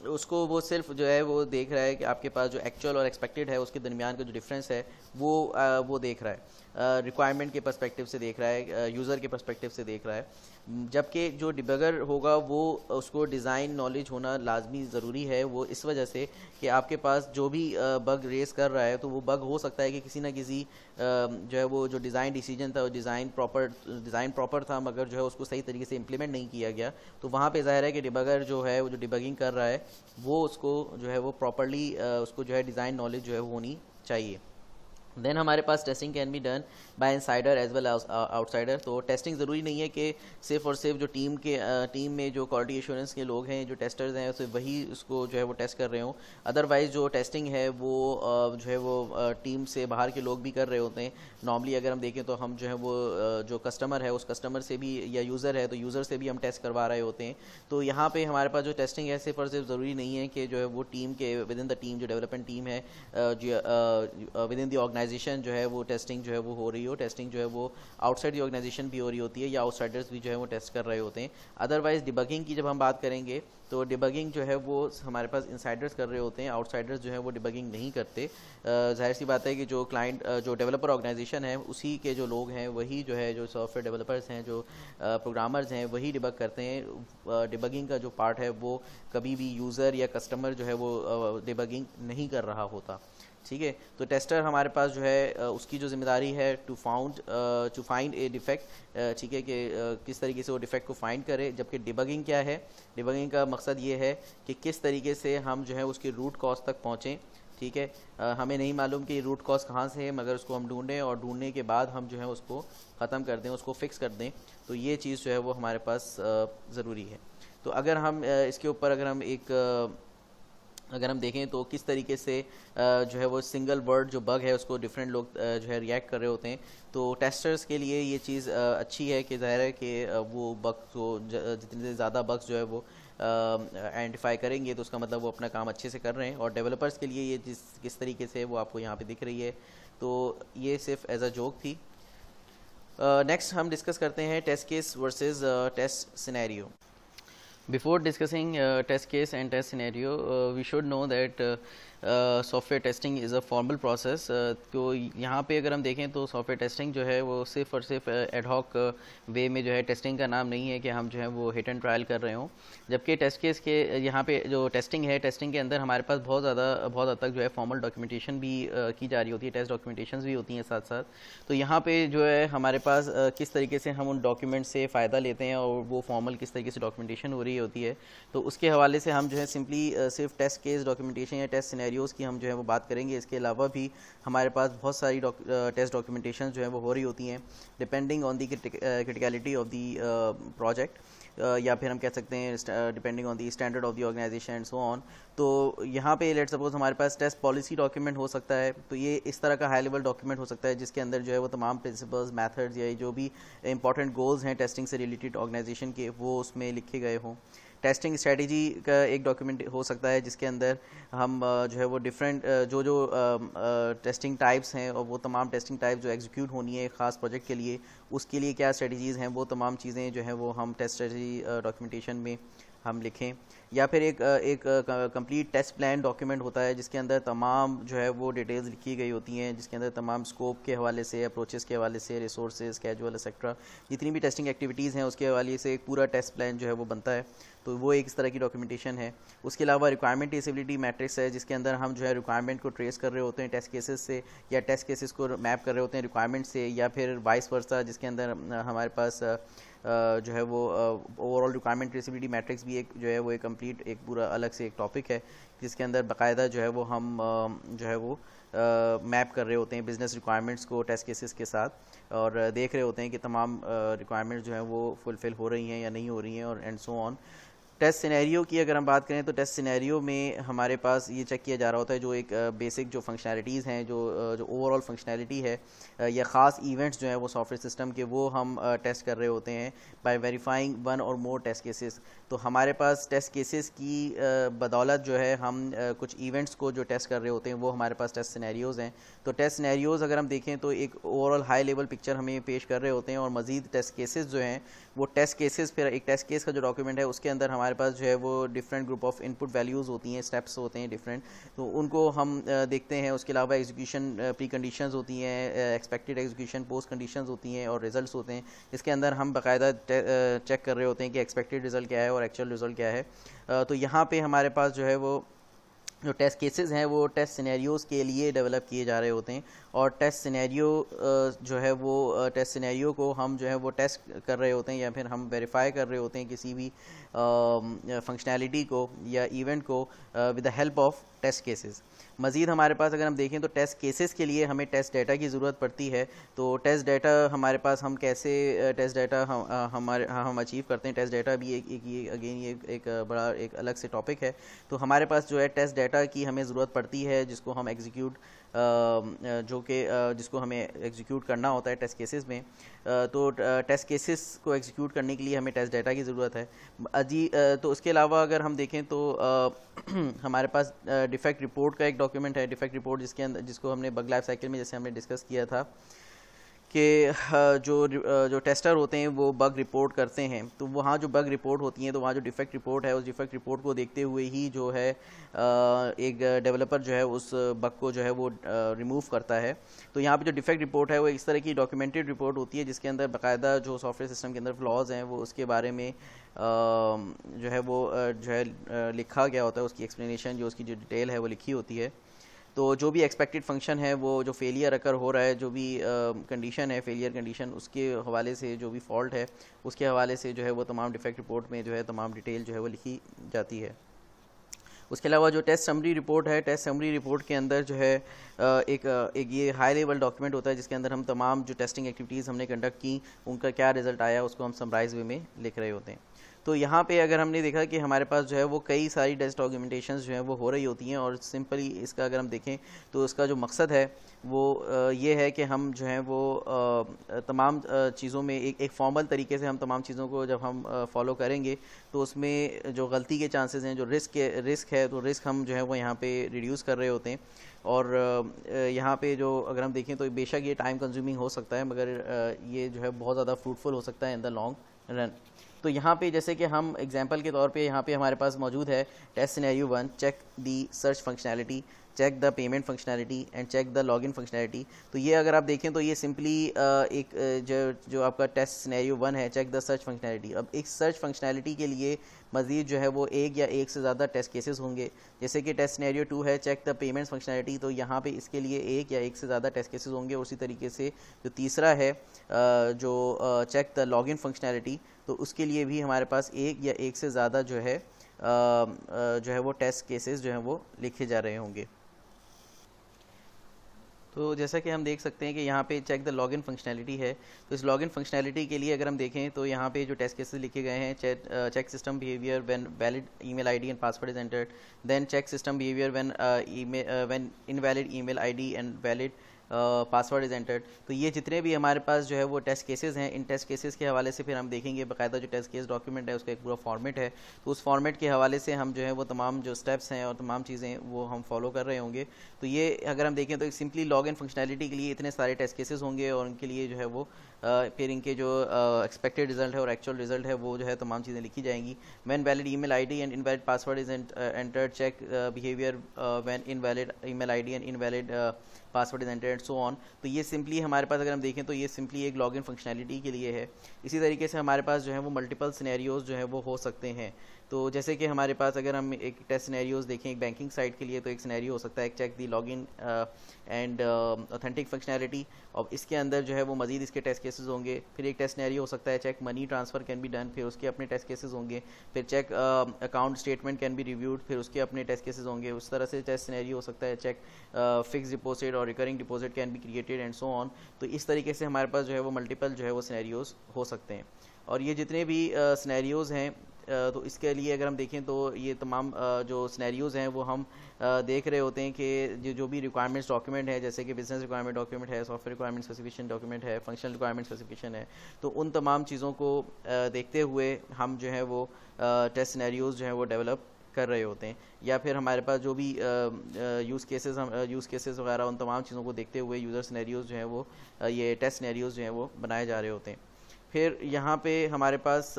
उसको वो सिर्फ जो है वो देख रहा है कि आपके पास जो एक्चुअल और एक्सपेक्टेड है उसके दरमियान का जो डिफरेंस है वो देख रहा है, रिक्वायरमेंट के पर्सपेक्टिव से देख रहा है, यूज़र के पर्सपेक्टिव से देख रहा है। जबकि जो डिबगर होगा वो उसको डिज़ाइन नॉलेज होना लाजमी ज़रूरी है, वो इस वजह से कि आपके पास जो भी बग रेस कर रहा है तो वो बग हो सकता है कि किसी ना किसी जो है वो जो डिज़ाइन डिसीजन था, डिज़ाइन प्रॉपर था मगर जो है उसको सही तरीके से इम्प्लीमेंट नहीं किया गया। तो वहाँ पे ज़ाहिर है कि डिबगर जो है वो जो डिबगिंग कर रहा है वो उसको जो है वो प्रॉपरली उसको जो है डिज़ाइन नॉलेज जो है होनी चाहिए। देन हमारे पास testing can be done by insider as well outsider. तो टेस्टिंग ज़रूरी नहीं है कि सिर्फ और सिर्फ जो टीम में जो क्वालिटी एश्योरेंस के लोग हैं, जो टेस्टर्स हैं, सिर्फ वही उसको जो है वो टेस्ट कर रहे हों। अदरवाइज़ जो टेस्टिंग है वो जो है वो टीम से बाहर के लोग भी कर रहे होते हैं। नॉर्मली अगर हम देखें तो हम जो है वो जो कस्टमर है उस कस्टमर से भी, या यूज़र है तो यूज़र से भी हम टेस्ट करवा रहे होते हैं। तो यहाँ पे हमारे पास जो टेस्टिंग है सिर्फ और सिर्फ ज़रूरी नहीं है कि जो है वो टीम के विद इन द टीम जो डेवलपमेंट टीम है, विद इन द ऑर्गेनाइजेशन जो है वो टेस्टिंग जो है वो हो रही हो। टेस्टिंग जो है वो आउटसाइड द ऑर्गेनाइजेशन भी हो रही होती है या आउटसाइडर्स भी जो है वो टेस्ट कर रहे होते हैं। अदरवाइज़ डिबगिंग की जब हम बात करेंगे तो डिबगिंग जो है वो हमारे पास इनसाइडर्स कर रहे होते हैं, आउटसाइडर्स जो है वो डिबगिंग नहीं करते। जाहिर सी बात है कि जो क्लाइंट जो डेवलपर ऑर्गेनाइजेशन है उसी के जो लोग हैं वही जो है जो सॉफ्टवेयर डेवलपर्स हैं, जो प्रोग्रामर्स हैं, वही डिबग करते हैं। डिबगिंग का जो पार्ट है वो कभी भी यूज़र या कस्टमर जो है वो डिबगिंग नहीं कर रहा होता, ठीक है। तो टेस्टर हमारे पास जो है उसकी जो जिम्मेदारी है टू फाइंड ए डिफेक्ट, ठीक है, कि किस तरीके से वो डिफेक्ट को फाइंड करे। जबकि डिबगिंग क्या है, डिबगिंग का मकसद ये है कि किस तरीके से हम जो है उसकी रूट कॉज तक पहुँचें, ठीक है। हमें नहीं मालूम कि रूट कॉज कहाँ से है, मगर उसको हम ढूंढें और ढूंढने के बाद हम जो है उसको ख़त्म कर दें, उसको फिक्स कर दें। तो ये चीज़ जो है वो हमारे पास ज़रूरी है। तो अगर हम इसके ऊपर अगर हम देखें तो किस तरीके से जो है वो सिंगल वर्ड जो बग है उसको डिफरेंट लोग जो है रिएक्ट कर रहे होते हैं। तो टेस्टर्स के लिए ये चीज़ अच्छी है कि ज़ाहिर है कि वो बग को जितने ज़्यादा बग्स जो है वो आइडेंटिफाई करेंगे तो उसका मतलब वो अपना काम अच्छे से कर रहे हैं। और डेवलपर्स के लिए ये किस तरीके से वो आपको यहाँ पे दिख रही है, तो ये सिर्फ एज अ जोक थी। नेक्स्ट हम डिस्कस करते हैं test case versus test scenario. Before discussing test case and test scenario, we should know that software testing is a formal process. तो यहाँ पे अगर हम देखें तो सॉफ्टवेयर टेस्टिंग जो है वो सिर्फ और सिर्फ एडहॉक वे में जो है टेस्टिंग का नाम नहीं है कि हम जो है वो हिट एंड ट्रायल कर रहे हों। जबकि टेस्ट केस के यहाँ पे जो टेस्टिंग है, टेस्टिंग के अंदर हमारे पास बहुत हद तक जो है फॉर्मल डॉक्यूमेंटेशन भी की जा रही होती है, टेस्ट डॉक्यूमेंटेशन भी होती हैं साथ साथ। तो यहाँ पे जो है हमारे पास किस तरीके से हम उन डॉक्यूमेंट से फ़ायदा लेते हैं और वो फॉर्मल किस तरीके से डॉक्यूमेंटेशन हो रही होती है, तो उसके हवाले से हम जो है सिंपली सिर्फ टेस्ट केस डॉक्यूमेंटेशन या टेस्ट सिनेरियोज़ की हम जो है वो बात करेंगे। इसके अलावा भी हमारे पास बहुत सारी टेस्ट डॉक्यूमेंटेशन जो है वो हो रही होती हैं depending on the criticality of the project, या फिर हम कह सकते हैं depending on the standard of the organisation and so on. तो यहाँ पे लेट्स सपोज हमारे पास टेस्ट पॉलिसी डॉक्यूमेंट हो सकता है, तो ये इस तरह का हाई लेवल डॉक्यूमेंट हो सकता है जिसके अंदर जो है वो तमाम प्रिंसिपल्स, मेथड्स या जो भी इंपॉर्टेंट गोल्स हैं टेस्टिंग से रिलेटेड ऑर्गेनाइजेशन के, वो उसमें लिखे गए हों। टेस्टिंग स्ट्रेटजी का एक डॉक्यूमेंट हो सकता है जिसके अंदर हम जो है वो डिफरेंट जो टेस्टिंग टाइप्स हैं और वो तमाम टेस्टिंग टाइप जो एग्जीक्यूट होनी है ख़ास प्रोजेक्ट के लिए, उसके लिए क्या स्ट्रेटजीज़ हैं, वो तमाम चीज़ें जो हैं वो हम टेस्ट स्ट्रेटजी डॉक्यूमेंटेशन में हम लिखें। या फिर एक कंप्लीट टेस्ट प्लान डॉक्यूमेंट होता है जिसके अंदर तमाम जो है वो डिटेल्स लिखी गई होती हैं, जिसके अंदर तमाम स्कोप के हवाले से, अप्रोचेस के हवाले से, रिसोर्सेज, कैजुअल एक्सेट्रा जितनी भी टेस्टिंग एक्टिविटीज़ हैं उसके हवाले से एक पूरा टेस्ट प्लान जो है वो बनता है। तो वो एक इस तरह की डॉक्यूमेंटेशन है। उसके अलावा रिक्वायरमेंट ट्रेसेबिलिटी मैट्रिक्स है जिसके अंदर हम जो है रिक्वायरमेंट को ट्रेस कर रहे होते हैं टेस्ट केसेस से, या टेस्ट केसेस को मैप कर रहे होते हैं रिक्वायरमेंट से, या फिर वाइस वर्सा जिसके अंदर हमारे पास जो है वो ओवरऑल रिक्वायरमेंट ट्रेसेबिलिटी मैट्रिक्स भी एक जो है वो एक कंप्लीट एक पूरा अलग से एक टॉपिक है जिसके अंदर बाकायदा जो है वो हम जो है वो मैप कर रहे होते हैं बिज़नेस रिक्वायरमेंट्स को टेस्ट केसेस के साथ, और देख रहे होते हैं कि तमाम रिक्वायरमेंट्स जो हैं वो फुलफ़िल हो रही हैं या नहीं हो रही हैं, और and so on. Test scenario की अगर हम बात करें तो टेस्ट सिनेरियो में हमारे पास ये चेक किया जा रहा होता है जो एक बेसिक जो फंक्शनैलिटीज़ हैं, जो ओवरऑल फंक्शनैलिटी है या ख़ास इवेंट्स जो हैं वो सॉफ्टवेयर सिस्टम के, वो हम टेस्ट कर रहे होते हैं बाय वेरीफाइंग वन और मोर टेस्ट केसेस। तो हमारे पास टेस्ट केसेस की बदौलत जो है हम कुछ इवेंट्स को जो टेस्ट कर रहे होते हैं वो हमारे पास टेस्ट सिनेरियोज़ हैं। तो टेस्ट सिनेरियोज़ अगर हम देखें तो एक ओवरऑल हाई लेवल पिक्चर हमें पेश कर रहे होते हैं, और मज़ीद टेस्ट केसेस जो हैं वो टेस्ट केसेस, फिर एक टेस्ट केस का जो डॉक्यूमेंट है उसके अंदर हमारे पास जो है वो different group of input values होती हैं, स्टेप्स होते हैं डिफरेंट, तो उनको हम देखते हैं। उसके अलावा एग्जीक्यूशन प्री कंडीशंस होती हैं, एक्सपेक्टेड एग्जीक्यूशन पोस्ट कंडीशंस होती हैं, और रिजल्ट्स होते हैं जिसके अंदर हम बाकायदा चेक कर रहे होते हैं कि एक्सपेक्टेड रिजल्ट क्या है और एक्चुअल रिजल्ट क्या है। तो यहाँ पे हमारे पास जो है वो जो टेस्ट केसेस हैं वो टेस्ट सिनेरियोज़ के लिए डेवलप किए जा रहे होते हैं, और टेस्ट सिनेरियो जो है वो टेस्ट सिनेरियो को हम जो है वो टेस्ट कर रहे होते हैं या फिर हम वेरीफाई कर रहे होते हैं किसी भी फंक्शनैलिटी को या इवेंट को with the help of test cases. मज़ीद हमारे पास अगर हम देखें तो टेस्ट केसेस के लिए हमें टेस्ट डाटा की ज़रूरत पड़ती है। तो टेस्ट डाटा हमारे पास हम कैसे टेस्ट डाटा हम अचीव करते हैं, टेस्ट डाटा भी ये अगेन ये एक बड़ा एक अलग से टॉपिक है। तो हमारे पास जो है टेस्ट डाटा की हमें ज़रूरत पड़ती है जिसको हम एग्जीक्यूट जिसको हमें एग्जीक्यूट करना होता है टेस्ट केसेस में। तो टेस्ट केसेस को एग्जीक्यूट करने के लिए हमें टेस्ट डाटा की ज़रूरत है। तो उसके अलावा अगर हम देखें तो हमारे पास डिफेक्ट रिपोर्ट का एक डॉक्यूमेंट है, डिफेक्ट रिपोर्ट जिसके अंदर जिसको हमने बग लाइफ साइकिल में जैसे हमने डिस्कस किया था कि जो टेस्टर होते हैं वो बग रिपोर्ट करते हैं, तो वहाँ जो बग रिपोर्ट होती हैं तो वहाँ जो डिफेक्ट रिपोर्ट है उस डिफेक्ट रिपोर्ट को देखते हुए ही जो है एक डेवलपर जो है उस बग को जो है वो रिमूव करता है। तो यहाँ पे जो डिफेक्ट रिपोर्ट है वो इस तरह की डॉक्यूमेंटेड रिपोर्ट होती है जिसके अंदर बाकायदा जो सॉफ्टवेयर सिस्टम के अंदर फ्लॉज हैं वो उसके बारे में जो है वो जो है लिखा गया होता है, उसकी एक्सप्लेनेशन जो उसकी जो डिटेल है वो लिखी होती है। तो जो भी एक्सपेक्टेड फंक्शन है वो जो फेलियर अकर हो रहा है, जो भी कंडीशन है फेलियर कंडीशन, उसके हवाले से जो भी फॉल्ट है उसके हवाले से जो है वो तमाम डिफेक्ट रिपोर्ट में जो है तमाम डिटेल जो है वो लिखी जाती है। उसके अलावा जो टेस्ट समरी रिपोर्ट है, टेस्ट समरी रिपोर्ट के अंदर जो है एक ये हाई लेवल डॉक्यूमेंट होता है जिसके अंदर हम तमाम जो टेस्टिंग एक्टिविटीज़ हमने कंडक्ट की उनका क्या रिज़ल्ट आया उसको हम समराइज वे में लिख रहे होते हैं। तो यहाँ पे अगर हमने देखा कि हमारे पास जो है वो कई सारी टेस्ट डॉक्यूमेंटेशंस जो है वो हो रही होती हैं, और सिंपली इसका अगर हम देखें तो इसका जो मकसद है वो ये है कि हम जो है वो तमाम चीज़ों में एक फॉर्मल तरीके से हम तमाम चीज़ों को जब हम फॉलो करेंगे तो उसमें जो गलती के चांसेस हैं, जो रिस्क है, तो रिस्क हम जो है वो यहाँ पे रिड्यूस कर रहे होते हैं। और यहाँ पे जो अगर हम देखें तो बेशक ये टाइम कंज्यूमिंग हो सकता है, मगर ये जो है बहुत ज़्यादा फ्रूटफुल हो सकता है इन द लॉन्ग रन। तो यहाँ पे जैसे कि हम एग्जांपल के तौर पे यहाँ पे हमारे पास मौजूद है test scenario 1, check the search functionality, check the payment functionality and check the login functionality. तो ये अगर आप देखें तो ये सिंपली एक जो आपका टेस्ट सिनेरियो 1 है, चेक द सर्च फंक्शनैलिटी। अब एक सर्च फंक्शनैलिटी के लिए मज़ीद जो है वो एक या एक से ज़्यादा टेस्ट केसेस होंगे। जैसे कि टेस्ट सिनेरियो 2 है, चेक द पेमेंट्स फंक्शनैलिटी, तो यहाँ पे इसके लिए एक या एक से ज़्यादा टेस्ट केसेस होंगे। उसी तरीके से जो तीसरा है जो चेक द लॉगिन फंक्शनैलिटी, तो उसके लिए भी हमारे पास एक या एक से ज़्यादा जो है वो टेस्ट केसेस जो हैं वो लिखे जा रहे होंगे। तो जैसा कि हम देख सकते हैं कि यहाँ पे चेक द लॉगिन फंक्शनैलिटी है, तो इस लॉगिन फंक्शनैलिटी के लिए अगर हम देखें तो यहाँ पे जो टेस्ट केसेस लिखे गए हैं, check system behaviour when valid email ID and password is entered, then check system behaviour when invalid email ID and valid password is entered. तो ये जितने भी हमारे पास जो है वो टेस्ट केसेस हैं, इन टेस्ट केसेस के हवाले से फिर हम देखेंगे बाकायदा जो टेस्ट केस डॉक्यूमेंट है उसका एक पूरा फॉर्मेट है, तो उस फॉर्मेट के हवाले से हम जो है वो तमाम जो स्टेप्स हैं और तमाम चीज़ें वो हम फॉलो कर रहे होंगे। तो ये अगर हम देखें तो सिंपली लॉग इन फंक्शनैलिटी के लिए इतने सारे टेस्ट केसेस होंगे, और उनके लिए जो है वो फिर इनके जो एक्सपेक्टेड रिजल्ट है और एक्चुअल रिजल्ट है वो जो है तमाम चीज़ें लिखी जाएंगी। When valid email ID and invalid password is entered, check behaviour when invalid email ID and invalid password is entered, so on. तो ये सिंपली हमारे पास अगर हम देखें तो ये सिंपली एक लॉगिन फंक्शनैलिटी के लिए है। इसी तरीके से हमारे पास जो है वो मल्टीपल सिनेरियोज जो है वो हो सकते हैं। तो जैसे कि हमारे पास अगर हम एक टेस्ट सिनेरियोज देखें एक बैंकिंग साइट के लिए, तो एक सिनेरियो हो सकता है check the login and authentic functionality, और इसके अंदर जो है वो मजीद इसके टेस्ट केसेस होंगे। फिर एक टेस्ट सिनेरियो हो सकता है check money transfer can be done, फिर उसके अपने टेस्ट केसेस होंगे। फिर check account statement can be reviewed, फिर उसके अपने टेस्ट केसेस होंगे। उस तरह से टेस्ट सिनेरियो हो सकता है चेक फिक्स डिपॉजिट और recurring deposit can be created and so on. तो इस तरीके से हमारे पास जो है वो मल्टीपल जो है वो सिनेरियोज हो सकते हैं। और ये जितने भी सिनेरियोज हैं तो इसके लिए अगर हम देखें तो ये तमाम जो सिनेरियोज़ हैं वो हम देख रहे होते हैं कि जो भी रिक्वायरमेंट्स डॉक्यूमेंट है, जैसे कि बिजनेस रिक्वायरमेंट डॉक्यूमेंट है, सॉफ्टवेयर रिक्वायरमेंट स्पेसिफिकेशन डॉक्यूमेंट है, फंक्शनल रिक्वायरमेंट स्पेसिफिकेशन है, तो उन तमाम चीज़ों को देखते हुए हम जो है वो टेस्ट सिनेरियोज़ जो है वो डेवलप कर रहे होते हैं। या फिर हमारे पास जो भी यूज़ केसेस वगैरह, उन तमाम चीज़ों को देखते हुए यूज़र सिनेरियोज़ जो हैं वो ये टेस्ट सिनेरियोज़ जो हैं वो बनाए जा रहे होते हैं। फिर यहाँ पे हमारे पास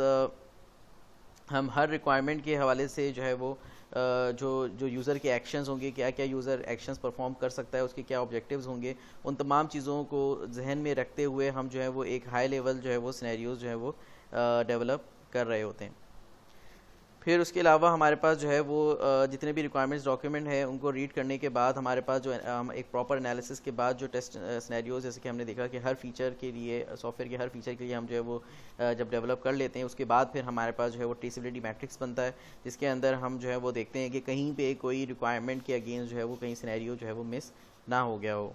हम हर रिक्वायरमेंट के हवाले से जो है वो जो यूज़र के एक्शंस होंगे, क्या क्या यूज़र एक्शंस परफॉर्म कर सकता है, उसके क्या ऑब्जेक्टिव्स होंगे, उन तमाम चीज़ों को जहन में रखते हुए हम जो है वो एक हाई लेवल जो है वो सिनेरियोज़ जो है वो डेवलप कर रहे होते हैं। फिर उसके अलावा हमारे पास जो है वो जितने भी रिक्वायरमेंट्स डॉक्यूमेंट है उनको रीड करने के बाद हमारे पास जो एक प्रॉपर एनालिसिस के बाद जो टेस्ट सिनेरियोज, जैसे कि हमने देखा कि हर फीचर के लिए, सॉफ्टवेयर के हर फीचर के लिए हम जो है वो जब डेवलप कर लेते हैं उसके बाद फिर हमारे पास जो है वो ट्रेसेबिलिटी मैट्रिक्स बनता है, जिसके अंदर हम जो है वो देखते हैं कि कहीं पे कोई रिक्वायरमेंट के अगेंस्ट जो है वो कहीं सिनेरियो जो है वो मिस ना हो गया हो।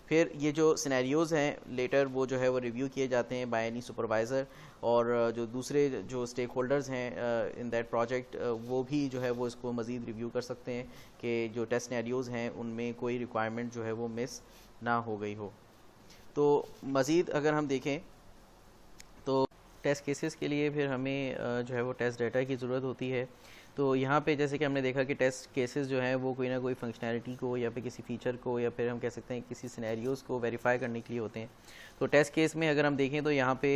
फिर ये जो सिनेरियोज़ हैं लेटर वो जो है वो रिव्यू किए जाते हैं बाय एनी सुपरवाइज़र, और जो दूसरे जो स्टेक होल्डर्स हैं इन दैट प्रोजेक्ट वो भी जो है वो इसको मज़ीद रिव्यू कर सकते हैं कि जो टेस्ट सिनेरियोज़ हैं उनमें कोई रिक्वायरमेंट जो है वो मिस ना हो गई हो। तो मज़ीद अगर हम देखें तो टेस्ट केसेस के लिए फिर हमें जो है वो टेस्ट डाटा की ज़रूरत होती है। तो यहाँ पे जैसे कि हमने देखा कि टेस्ट केसेस जो हैं वो कोई ना कोई फंक्शनैलिटी को या फिर किसी फीचर को या फिर हम कह सकते हैं किसी सिनेरियोज़ को वेरीफाई करने के लिए होते हैं। तो टेस्ट केस में अगर हम देखें तो यहाँ पे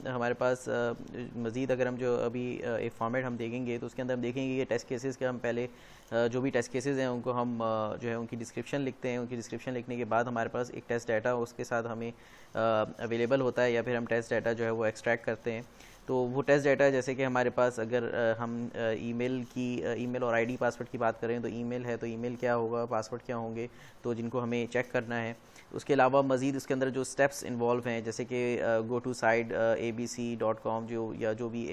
हमारे पास मज़ीद अगर हम जो अभी एक फॉर्मेट हम देखेंगे तो उसके अंदर हम देखेंगे कि टेस्ट केसेस के हम पहले जो भी टेस्ट केसेस हैं उनको हम जो है उनकी डिस्क्रिप्शन लिखते हैं। उनकी डिस्क्रिप्शन लिखने के बाद हमारे पास एक टेस्ट डाटा उसके साथ हमें अवेलेबल होता है, या फिर हम टेस्ट डाटा जो है वो एक्सट्रैक्ट करते हैं। तो वो टेस्ट डाटा जैसे कि हमारे पास अगर हम ईमेल और आईडी पासवर्ड की बात करें तो ईमेल है तो ईमेल क्या होगा, पासवर्ड क्या होंगे, तो जिनको हमें चेक करना है। उसके अलावा मज़ीद उसके अंदर जो स्टेप्स इन्वॉल्व हैं जैसे कि गो टू साइट abc.com जो या जो भी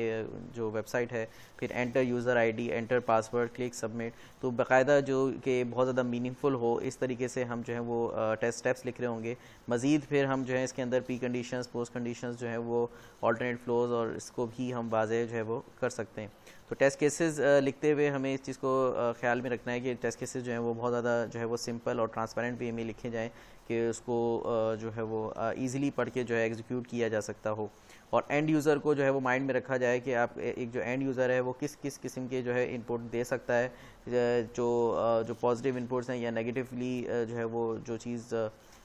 जो वेबसाइट है, फिर enter user ID, enter password, click submit, तो बाकायदा जो कि बहुत ज़्यादा मीनिंगफुल हो इस तरीके से हम जो है वो टेस्ट स्टेप्स लिख रहे होंगे। मज़ीद फिर हम जो है इसके अंदर प्री कंडीशंस, पोस्ट कंडीशंस जो है वो ऑल्टरनेट फ्लोज और केसेस को भी हम वाज़ेह जो है वो कर सकते हैं। तो टेस्ट केसेस लिखते हुए हमें इस चीज़ को ख्याल में रखना है कि टेस्ट केसेस जो हैं वो बहुत ज़्यादा जो है वो सिंपल और ट्रांसपेरेंट वे में लिखे जाएँ कि उसको जो है वो ईज़िली पढ़ के जो है एग्जीक्यूट किया जा सकता हो, और एंड यूज़र को जो है वो माइंड में रखा जाए कि आप एक जो एंड यूज़र है वो किस किस किस्म के जो है इनपुट दे सकता है, जो पॉजिटिव इनपुट्स हैं या नेगेटिवली जो है वो जो चीज़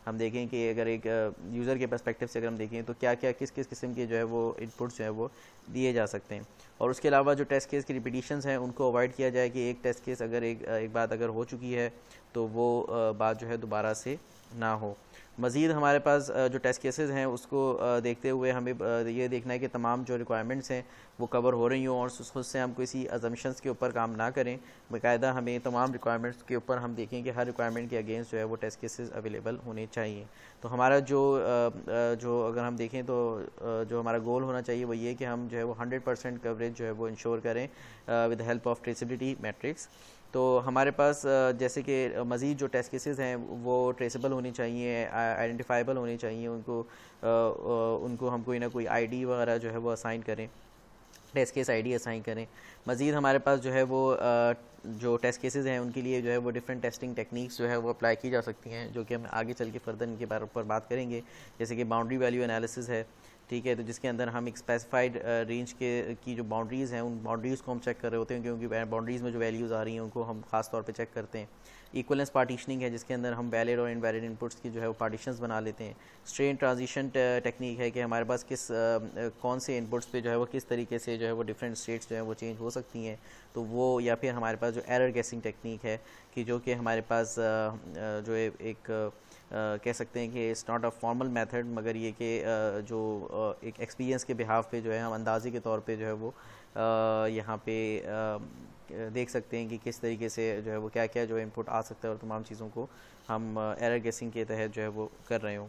हम देखें कि अगर एक यूज़र के पर्सपेक्टिव से अगर हम देखें तो क्या क्या किस किस किस्म के जो है वो इनपुट्स जो है वो दिए जा सकते हैं। और उसके अलावा जो टेस्ट केस की रिपीटिशंस हैं उनको अवॉइड किया जाए कि एक टेस्ट केस अगर एक बात अगर हो चुकी है तो वो बात जो है दोबारा से ना हो। मज़ीद हमारे पास जो टेस्ट केसेस हैं उसको देखते हुए हमें ये देखना है कि तमाम जो रिक्वायरमेंट्स हैं वो कवर हो रही हों और खुद से हम किसी अजम्पशंस के ऊपर काम ना करें। बाकायदा हमें तमाम रिक्वायरमेंट्स के ऊपर हम देखें कि हर रिक्वायरमेंट के अगेंस्ट जो है वो टेस्ट केसेस अवेलेबल होने चाहिए। तो हमारा जो अगर हम देखें तो जो हमारा गोल होना चाहिए वो ये कि हम जो है वो 100% कवरेज जो है वो इंश्योर करें with the help of traceability matrix. तो हमारे पास जैसे कि मज़ीद जो टेस्ट केसेस हैं वो ट्रेसेबल होनी चाहिए, आइडेंटिफाइबल होनी चाहिए, उनको हम कोई ना कोई आईडी वगैरह जो है वो असाइन करें, टेस्ट केस आईडी असाइन करें। मज़ीद हमारे पास जो है वो जो टेस्ट केसेस हैं उनके लिए जो है वो डिफरेंट टेस्टिंग टेक्निक्स जो है वो अप्लाई की जा सकती हैं, जो कि हम आगे चल के फर्दर इनके बारे ऊपर बात करेंगे। जैसे कि बाउंड्री वैल्यू एनालिसिस है, ठीक है, तो जिसके अंदर हम एक स्पेसिफाइड रेंज की जो बाउंड्रीज़ हैं उन बाउंड्रीज़ को हम चेक कर रहे होते हैं, क्योंकि बाउंड्रीज़ में जो वैल्यूज़ आ रही हैं उनको हम खास तौर पे चेक करते हैं। इक्वलेंस पार्टीशनिंग है जिसके अंदर हम वैलिड और इनवैलिड इनपुट्स की जो है वो पार्टीशंस बना लेते हैं। स्ट्रेन ट्रांजिशन टेक्निक है कि हमारे पास कौन से इनपुट्स पे जो है वो किस तरीके से जो है वो डिफरेंट स्टेट्स जो है वो चेंज हो सकती हैं, तो वो, या फिर हमारे पास जो एरर गेसिंग टेक्निक है कि जो कि हमारे पास जो एक कह सकते हैं कि it's not a formal method, मगर ये कि जो एक एक्सपीरियंस के बिहाफ पे जो है हम अंदाजे के तौर पे जो है वो यहाँ पे देख सकते हैं कि किस तरीके से जो है वो क्या क्या जो है इनपुट आ सकता है और तमाम चीज़ों को हम एरर गेसिंग के तहत जो है वो कर रहे हों।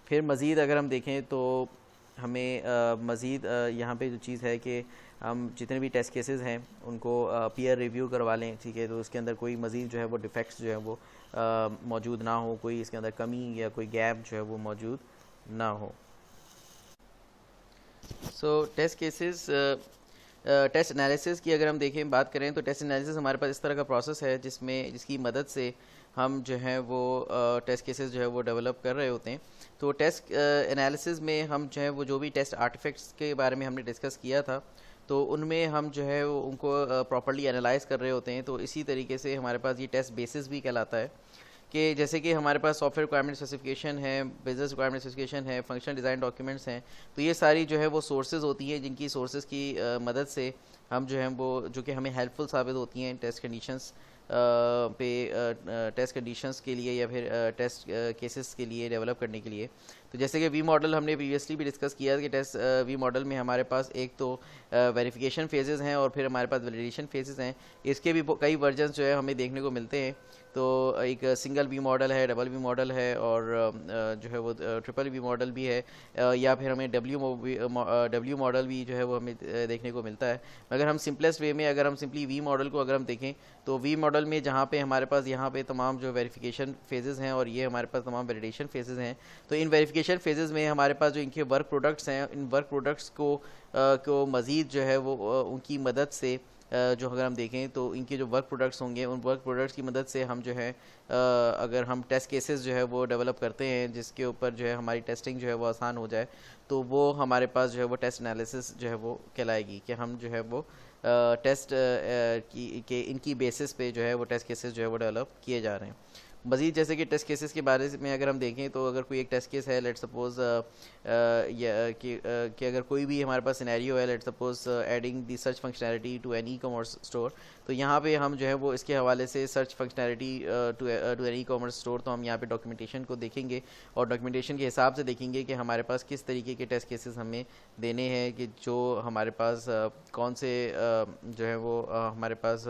फिर मज़ीद अगर हम देखें तो हमें मज़ीद यहाँ पे जो चीज़ है कि हम जितने भी टेस्ट केसेस हैं उनको पीयर रिव्यू करवा लें, ठीक है, तो उसके अंदर कोई मज़ीद जो है वो डिफेक्ट्स जो है वो मौजूद ना हो, कोई इसके अंदर कमी या कोई गैप जो है वो मौजूद ना हो। सो टेस्ट केसेस, टेस्ट एनालिसिस की अगर हम देखें बात करें तो टेस्ट एनालिसिस हमारे पास इस तरह का प्रोसेस है जिसकी मदद से हम जो है वो टेस्ट केसेस जो है वो डेवलप कर रहे होते हैं। तो टेस्ट एनालिसिस में हम जो है वो जो भी टेस्ट आर्टिफैक्ट्स के बारे में हमने डिस्कस किया था तो उनमें हम जो है वो उनको प्रॉपर्ली एनालाइज कर रहे होते हैं। तो इसी तरीके से हमारे पास ये टेस्ट बेसिस भी कहलाता है कि जैसे कि हमारे पास सॉफ्टवेयर रिक्वायरमेंट स्पेसिफिकेशन है, बिजनेस रिक्वायरमेंट स्पेसिफिकेशन है, फंक्शनल डिज़ाइन डॉक्यूमेंट्स हैं, तो ये सारी जो है वो सोर्सेज होती हैं जिनकी सोर्सेज की मदद से हम जो हैं वो जो कि हमें हेल्पफुल साबित होती हैं टेस्ट कंडीशंस टेस्ट कंडीशंस के लिए या फिर टेस्ट केसेस के लिए डेवलप करने के लिए। तो जैसे कि वी मॉडल हमने प्रीवियसली भी डिस्कस किया कि टेस्ट वी मॉडल में हमारे पास एक तो वेरिफिकेशन फेजेस हैं और फिर हमारे पास वैलिडेशन फेजेस हैं। इसके भी कई वर्जन्स जो है हमें देखने को मिलते हैं। तो एक सिंगल वी मॉडल है, डबल वी मॉडल है और जो है वो ट्रिपल वी मॉडल भी है, या फिर हमें डब्ल्यू मॉडल भी जो है वो हमें देखने को मिलता है। मगर हम सिंपलेस्ट वे में अगर हम सिंपली वी मॉडल को अगर हम देखें तो वी मॉडल में जहाँ पे हमारे पास यहाँ पे तमाम जो वेरिफिकेशन फेजेस हैं और ये हमारे पास तमाम वैलिडेशन फेजेस हैं, तो इन वेरिफिकेशन फेजेस में हमारे पास जो इनके वर्क प्रोडक्ट्स हैं, इन वर्क प्रोडक्ट्स को मज़ीद जो है वो उनकी मदद से जो अगर हम देखें तो इनके जो वर्क प्रोडक्ट्स होंगे उन वर्क प्रोडक्ट्स की मदद से हम जो है अगर हम टेस्ट केसेस जो है वो डेवलप करते हैं जिसके ऊपर जो है हमारी टेस्टिंग जो है वो आसान हो जाए, तो वो हमारे पास जो है वो टेस्ट एनालिसिस जो है वो कहलाएगी कि हम जो है वो टेस्ट की इनकी बेसिस पे जो है वो टेस्ट केसेस जो है वो डेवलप किए जा रहे हैं। मज़ीद जैसे कि टेस्ट केसेस के बारे में अगर हम देखें तो अगर कोई एक टेस्ट केस है, लेट सपोज कि अगर कोई भी हमारे पास सिनेरियो है, let suppose adding the search functionality to an e commerce store, तो यहाँ पे हम जो है वो इसके हवाले से search functionality to an e commerce store, तो हम यहाँ पे डॉक्यूमेंटेशन को देखेंगे और डॉक्यूमेंटेशन के हिसाब से देखेंगे कि हमारे पास किस तरीके के टेस्ट केसेस हमें देने हैं, कि जो हमारे पास कौन से जो है वो हमारे पास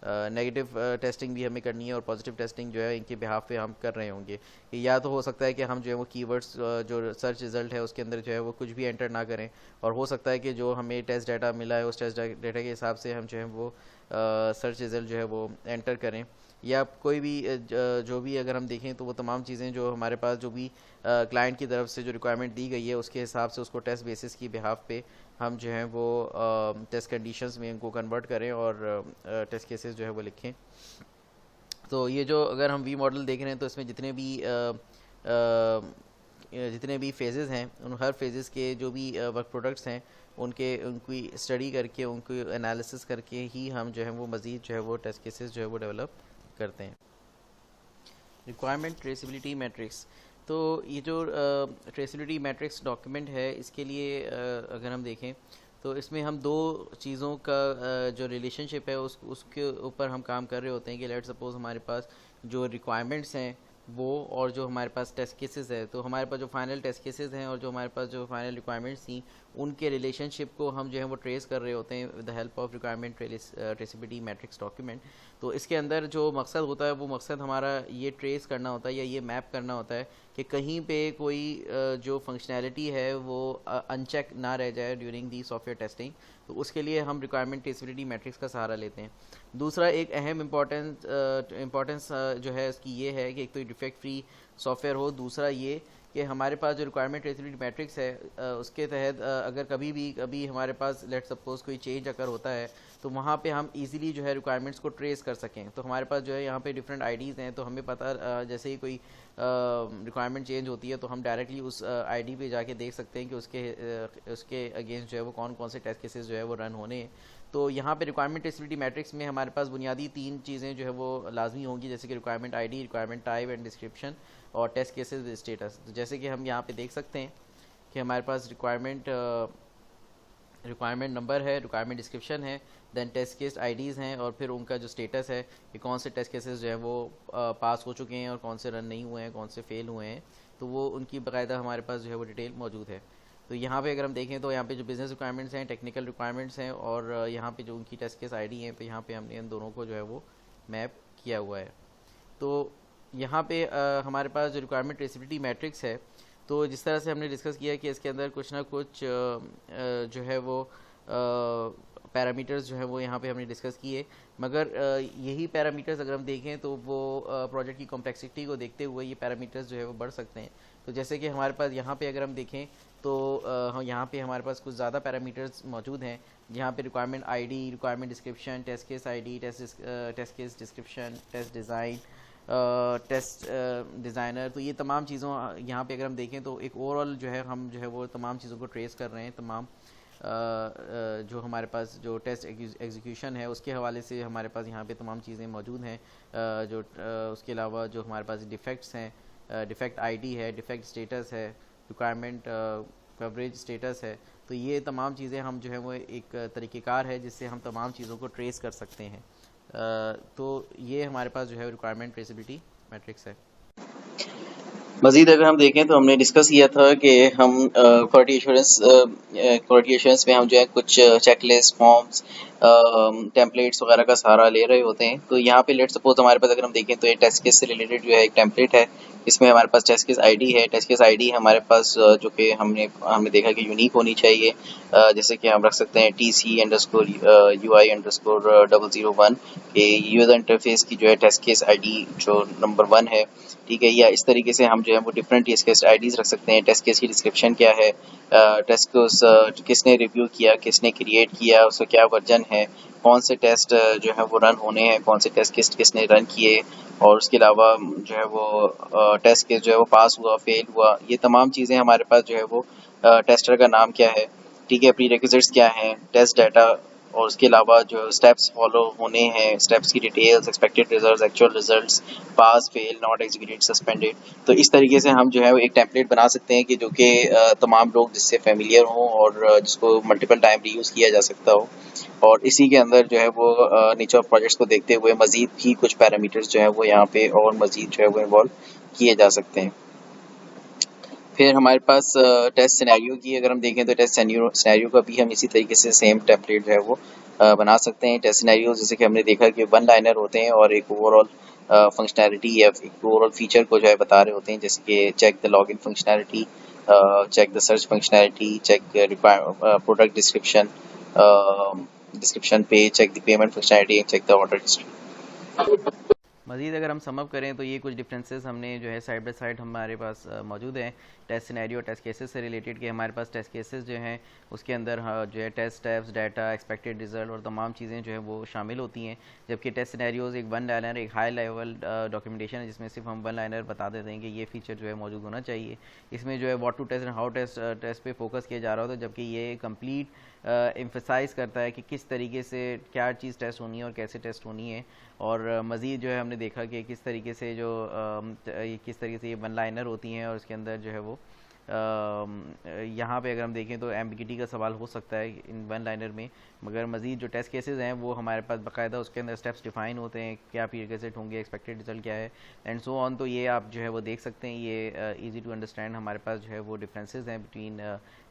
नेगेटिव टेस्टिंग भी हमें करनी है और पॉजिटिव टेस्टिंग जो है इनके बिहाफ पे हम कर रहे होंगे। या तो हो सकता है कि हम जो है वो कीवर्ड्स जो सर्च रिज़ल्ट है उसके अंदर जो है वो कुछ भी एंटर ना करें, और हो सकता है कि जो हमें टेस्ट डाटा मिला है उस टेस्ट डाटा के हिसाब से हम जो है वो सर्च रिज़ल्ट जो है वो एंटर करें, या कोई भी जो भी अगर हम देखें तो वो तमाम चीज़ें जो हमारे पास जो भी क्लाइंट की तरफ से जो रिक्वायरमेंट दी गई है उसके हिसाब से उसको टेस्ट बेसिस की बिहाफ पे हम जो है वो टेस्ट कंडीशंस में इनको कन्वर्ट करें और टेस्ट केसेस जो है वो लिखें। तो ये जो अगर हम वी मॉडल देख रहे हैं तो इसमें जितने भी फेजेस हैं उन हर फेजेस के जो भी वर्क प्रोडक्ट्स हैं उनकी स्टडी करके उनको एनालिसिस करके ही हम जो है वो मज़ीद जो है वो टेस्ट केसेस जो है वो डेवलप करते हैं। रिक्वायरमेंट ट्रेसिबिलिटी मैट्रिक्स, तो ये जो ट्रेसिबिलिटी मैट्रिक्स डॉक्यूमेंट है इसके लिए अगर हम देखें तो इसमें हम दो चीज़ों का जो रिलेशनशिप है उसके ऊपर हम काम कर रहे होते हैं कि लेट सपोज हमारे पास जो रिक्वायरमेंट्स हैं वो और जो हमारे पास टेस्ट केसेस है, तो हमारे पास जो फाइनल टेस्ट केसेस हैं और जो हमारे पास जो फाइनल रिक्वायरमेंट्स थी उनके रिलेशनशिप को हम जो है वो ट्रेस कर रहे होते हैं with the help of requirement traceability matrix document. तो इसके अंदर जो मकसद होता है वो मकसद हमारा ये ट्रेस करना होता है या ये मैप करना होता है कि कहीं पे कोई जो फंक्शनैलिटी है वो अनचेक ना रह जाए ड्यूरिंग दी सॉफ्टवेयर टेस्टिंग। तो उसके लिए हम रिक्वायरमेंट ट्रेसिबिलिटी मैट्रिक्स का सहारा लेते हैं। दूसरा एक अहम इम्पॉर्टेंस जो है इसकी ये है कि एक तो डिफेक्ट फ्री सॉफ्टवेयर हो, दूसरा ये कि हमारे पास जो रिक्वायरमेंट ट्रेसिबिलिटी मैट्रिक्स है उसके तहत अगर कभी हमारे पास लेट सपोज कोई चेंज अगर होता है तो वहाँ पे हम इजीली जो है रिक्वायरमेंट्स को ट्रेस कर सकें। तो हमारे पास जो है यहाँ पे डिफरेंट आईडीज़ हैं, तो हमें पता जैसे ही कोई रिक्वायरमेंट चेंज होती है तो हम डायरेक्टली उस आईडी पे जाके देख सकते हैं कि उसके अगेंस्ट जो है वो कौन कौन से टेस्ट केसेस जो है वो रन होने हैं। तो यहाँ पे रिक्वायरमेंट ट्रेसिबिलिटी मैट्रिक्स में हमारे पास बुनियादी 3 चीज़ें जो है वो लाजमी होंगी, जैसे कि requirement ID, requirement type and description और टेस्ट केसेस स्टेटस। तो जैसे कि हम यहाँ पे देख सकते हैं कि हमारे पास रिक्वायरमेंट नंबर है, रिक्वायरमेंट डिस्क्रिप्शन है, देन टेस्ट केस आईडीज़ हैं और फिर उनका जो स्टेटस है कि कौन से टेस्ट केसेस जो है वो पास हो चुके हैं और कौन से रन नहीं हुए हैं, कौन से फेल हुए हैं। तो वो उनकी बाकायदा हमारे पास जो है वो डिटेल मौजूद है। तो यहाँ पे अगर हम देखें तो यहाँ पे जो बिज़नेस रिक्वायरमेंट्स हैं, टेक्निकल रिक्वायरमेंट्स हैं और यहाँ पे जो उनकी टेस्ट केस आईडी हैं, तो यहाँ पे हमने इन दोनों को जो है वो मैप किया हुआ है। तो यहाँ पे हमारे पास जो रिक्वायरमेंट ट्रेसिबिलिटी मैट्रिक्स है, तो जिस तरह से हमने डिस्कस किया कि इसके अंदर कुछ ना कुछ जो है वो पैरामीटर्स जो है वो यहाँ पे हमने डिस्कस किए, मगर यही पैरामीटर्स अगर हम देखें तो वो प्रोजेक्ट की कॉम्प्लेक्सिटी को देखते हुए ये पैरामीटर्स जो है वो बढ़ सकते हैं। तो जैसे कि हमारे पास यहाँ पे अगर हम देखें तो यहाँ पे हमारे पास कुछ ज़्यादा पैरामीटर्स मौजूद हैं, जहाँ पे requirement ID, requirement description, test case ID, test case description, test design, test designer. तो ये तमाम चीज़ों यहाँ पे अगर हम देखें तो एक ओवरऑल जो है हम जो है वो तमाम चीज़ों को ट्रेस कर रहे हैं। तमाम जो हमारे पास जो टेस्ट एग्जीक्यूशन है उसके हवाले से हमारे पास यहाँ पे तमाम चीज़ें मौजूद हैं। जो उसके अलावा जो हमारे पास डिफ़ेक्ट्स हैं, डिफ़ेक्ट आईडी है, डिफ़ेक्ट स्टेटस है, रिक्वायरमेंट कवरेज स्टेटस है। तो ये तमाम चीज़ें हम जो है वो एक तरीक़ेकार है जिससे हम तमाम चीज़ों को ट्रेस कर सकते हैं। तो ये हमारे पास जो है रिक्वायरमेंट ट्रेसिबिलिटी मैट्रिक्स है। मज़ीद अगर हम देखें तो हमने डिस्कस किया था कि हम क्वालिटी एश्योरेंस में हम जो है कुछ चेकलिस्ट, फॉर्म्स, टेम्पलेट्स वगैरह का सहारा ले रहे होते हैं। तो यहाँ पे लेट सपोज हमारे पास अगर हम देखें तो ये टेस्ट केस से रिलेटेड जो है एक टेम्पलेट है, इसमें हमारे पास टेस्ट केस आईडी है। टेस्ट केस आईडी हमारे पास जो कि हमने देखा कि यूनिक होनी चाहिए, जैसे कि हम रख सकते हैं TC_UI_001 के यूज़र इंटरफेस की जो है टेस्ट केस आईडी जो नंबर 1 है, ठीक है। या इस तरीके से हम जो है वो डिफरेंट टेस्ट केस आईडीज़ रख सकते हैं। टेस्ट केस की डिस्क्रिप्शन क्या है, टेस्ट को किसने रिव्यू किया, किसने क्रिएट किया, उसका क्या वर्जन है, कौन से टेस्ट जो है वो रन होने हैं, कौन से टेस्ट केस किसने रन किए, और उसके अलावा जो है वो टेस्ट केस जो है वो पास हुआ, फेल हुआ, ये तमाम चीज़ें हमारे पास जो है वो टेस्टर का नाम क्या है, ठीक है, प्रीरेक्विजिट्स क्या हैं, टेस्ट डाटा, और उसके अलावा जो स्टेप्स फॉलो होने हैं, स्टेप्स की details, expected results, actual results, pass, fail, not executed, suspended. तो इस तरीके से हम जो है वो एक टेम्पलेट बना सकते हैं कि जो कि तमाम लोग जिससे फेमिलियर हों और जिसको मल्टीपल टाइम रीयूज़ किया जा सकता हो। और इसी के अंदर जो है वो नेचर ऑफ प्रोजेक्ट्स को देखते हुए मज़ीद भी कुछ पैरामीटर्स जो है वो यहाँ पे और मज़ीद जो है वो इन्वॉल्व किए जा सकते हैं। फिर हमारे पास टेस्ट सिनेरियो की अगर हम देखें तो टेस्ट सिनेरियो का भी हम इसी तरीके से सेम टेम्पलेट जो है वो बना सकते हैं। टेस्ट सिनेरियो जैसे कि हमने देखा कि 1 लाइनर होते हैं और एक ओवरऑल फंक्शनैलिटी या एक ओवरऑल फीचर को जो है बता रहे होते हैं, जैसे कि check the login functionality, check the search functionality, check product description पे, check the payment functionality, check the order history. मज़ीद अगर हम समअप करें तो ये कुछ डिफरेंसेस हमने जो है साइड बाय साइड हमारे पास मौजूद हैं टेस्ट सिनेरियो टेस्ट केसेस से रिलेटेड कि हमारे पास टेस्ट केसेस जो हैं उसके अंदर जो है test steps data expected result और तमाम चीज़ें जो है वो शामिल होती हैं, जबकि टेस्ट सिनेरियोज एक वन लाइनर एक हाई लेवल डॉक्यूमेंटेशन है जिसमें सिर्फ हम वन लाइनर बता देते हैं कि ये फीचर जो है मौजूद होना चाहिए। इसमें जो है what to test and how test पे फोकस किया जा रहा होता है, जबकि ये कंप्लीट एम्फसाइज़ करता है कि किस तरीके से क्या चीज़ टेस्ट होनी है और कैसे टेस्ट होनी है। और मज़ीद जो है हमने देखा कि किस तरीके से ये वन लाइनर होती हैं और उसके अंदर जो है वो यहाँ पे अगर हम देखें तो एम्बिगिटी का सवाल हो सकता है इन वन लाइनर में, मगर मज़ीद जो टेस्ट केसेस हैं वो हमारे पास बाकायदा उसके अंदर स्टेप्स डिफाइन होते हैं, क्या प्रीरेक्विजिट होंगे, एक्सपेक्टेड रिजल्ट क्या है एंड सो ऑन। तो ये आप जो है वो देख सकते हैं, ये इजी टू अंडरस्टैंड हमारे पास जो है वो डिफरेंसेस हैं between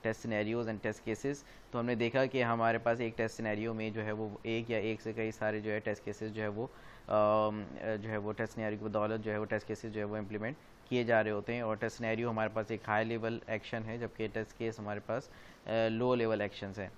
test scenarios and test cases. तो हमने देखा कि हमारे पास एक टेस्ट सिनेरियो में जो है वो एक या एक से कई सारे जो है टेस्ट केसेस जो है वो टेस्ट सिनेरियो की बदौलत जो है वो टेस्ट केसेस जो है वो इम्प्लीमेंट किए जा रहे होते हैं। और टेस्ट सिनेरियो हमारे पास एक हाई लेवल एक्शन है, जबकि टेस्ट केस हमारे पास लो लेवल एक्शंस हैं।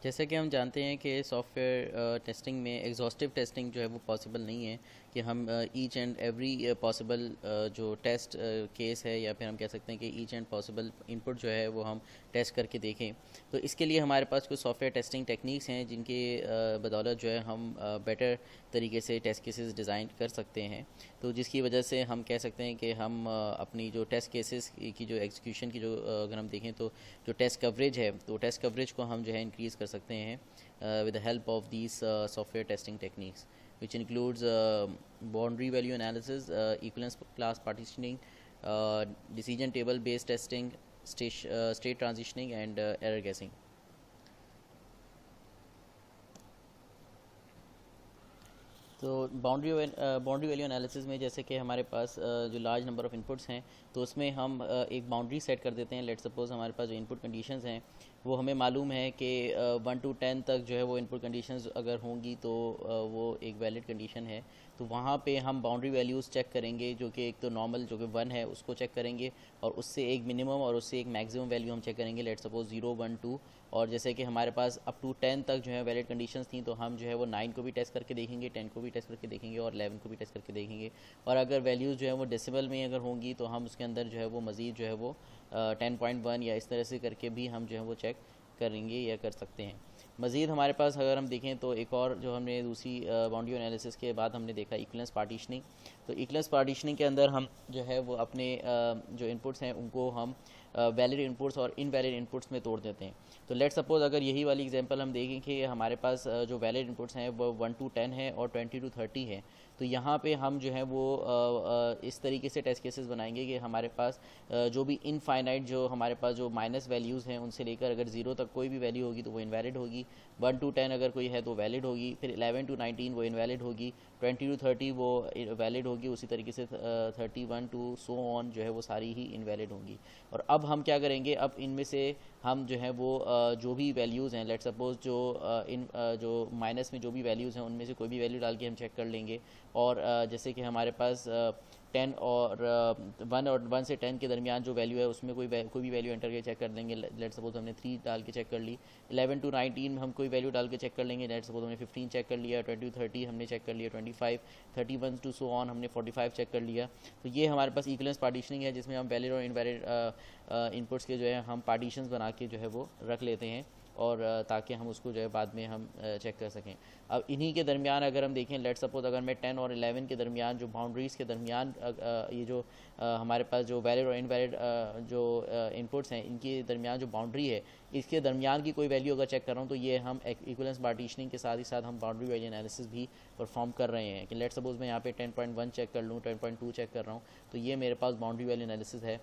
जैसे कि हम जानते हैं कि सॉफ्टवेयर टेस्टिंग में एग्जॉस्टिव टेस्टिंग जो है वो पॉसिबल नहीं है कि हम ईच एंड एवरी पॉसिबल जो टेस्ट केस है या फिर हम कह सकते हैं कि ईच एंड पॉसिबल इनपुट जो है वो हम टेस्ट करके देखें। तो इसके लिए हमारे पास कुछ सॉफ्टवेयर टेस्टिंग टेक्निक्स हैं जिनके बदौलत जो है हम बेटर तरीके से टेस्ट केसेस डिज़ाइन कर सकते हैं। तो जिसकी वजह से हम कह सकते हैं कि हम अपनी जो टेस्ट केसेस की जो एग्जीक्यूशन की जो अगर हम देखें तो जो टेस्ट कवरेज है तो टेस्ट कवरेज को हम जो है इंक्रीज़ कर सकते हैं with the help of these software testing techniques, which includes boundary value analysis, equivalence class partitioning, decision table based testing, state transitioning and error guessing. तो बाउंड्री वैल्यू एनालिसिस में जैसे कि हमारे पास जो लार्ज नंबर ऑफ़ इनपुट्स हैं तो उसमें हम एक बाउंड्री सेट कर देते हैं। लेट सपोज़ हमारे पास जो इनपुट कंडीशंस हैं वो हमें मालूम है कि 1 to 10 तक जो है वो इनपुट कंडीशंस अगर होंगी तो वो एक वैलिड कंडीशन है। तो वहाँ पे हम बाउंड्री वैल्यूज़ चेक करेंगे, जो कि एक तो नॉर्मल जो कि 1 है उसको चेक करेंगे और उससे एक मिनिमम और उससे एक मैक्सिमम वैल्यू हम चेक करेंगे, लेट सपोज़ 0, 1, 2। और जैसे कि हमारे पास अप टू 10 तक जो है वैलिड कंडीशंस थी तो हम जो है वो 9 को भी टेस्ट करके देखेंगे, 10 को भी टेस्ट करके देखेंगे और 11 को भी टेस्ट करके देखेंगे। और अगर वैल्यूज़ जो है वो डेसिमल में अगर होंगी तो हम उसके अंदर जो है वो मज़ीद जो है वो 10.1 या इस तरह से करके भी हम जो है वो चेक करेंगे या कर सकते हैं। मज़ीद हमारे पास अगर हम देखें तो एक और जो हमने दूसरी बाउंड्री एनालिसिस के बाद हमने देखा इक्विवेलेंस पार्टीशनिंग। तो इक्विवेलेंस पार्टीशनिंग के अंदर हम जो है वो अपने जो इनपुट्स हैं उनको हम वैलिड इनपुट्स और इनवैलिड इनपुट्स में तोड़ देते हैं। तो लेट सपोज़ अगर यही वाली एग्जांपल हम देखें कि हमारे पास जो वैलिड इनपुट्स हैं वो 1 to 10 है और 20 to 30 है, तो यहाँ पे हम जो है वो इस तरीके से टेस्ट केसेस बनाएंगे कि हमारे पास जो भी इनफाइनाइट जो हमारे पास जो माइनस वैल्यूज़ हैं उनसे लेकर अगर 0 तक कोई भी वैल्यू होगी तो वो इनवैलिड होगी, 1 to 10 अगर कोई है तो वैलिड होगी, फिर 11 to 19 वो इनवैलिड होगी, 20 to 30 वो वैलिड होगी, उसी तरीके से 31 to सो ऑन जो है वो सारी ही इनवैलिड होंगी। और अब हम क्या करेंगे, अब इनमें से हम जो है वो जो भी वैल्यूज़ हैं लेट सपोज़ जो माइनस में जो भी वैल्यूज़ हैं उनमें से कोई भी वैल्यू डाल के हम चेक कर लेंगे। और जैसे कि हमारे पास 10 और 1 से 10 के दरमियान जो वैल्यू है उसमें कोई भी वैल्यू एंटर करके चेक कर लेंगे। लेट सपोज हमने 3 डाल के चेक कर ली, 11 to 19 हम कोई वैल्यू डाल के चेक कर लेंगे। लेट सपोज हमने 15 चेक कर लिया, 20 to 30 हमने चेक कर लिया, 25, 31 टू सो ऑन हमने 45 चेक कर लिया। तो ये हमारे पास इक्विवेलेंस पार्टीशनिंग है जिसमें हम वैलिड और इनवैलिड इनपुट्स के जो है हम पार्टीशंस बना के जो है वो रख लेते हैं और ताकि हम उसको जो है बाद में हम चेक कर सकें। अब इन्हीं के दरमियान अगर हम देखें लेट सपोज अगर मैं 10 और 11 के दरमियान जो बाउंड्रीज़ के दरमियान ये जो हमारे पास जो वैलिड और इनवैलिड जो इनपुट्स हैं इनके दरमियान जो बाउंड्री है इसके दरमियान की कोई वैल्यू अगर चेक कर रहा हूँ तो ये हम इक्विवेलेंस पार्टीशनिंग के साथ ही साथ हम बाउंड्री वैल्यू एनालिसिस भी परफॉर्म कर रहे हैं कि लेट सपोज मैं यहाँ पे 10.1 चेक कर लूँ, 10.2 चेक कर रहा हूँ, तो ये मेरे पास बाउंड्री वैल्यू एनालिसिस है।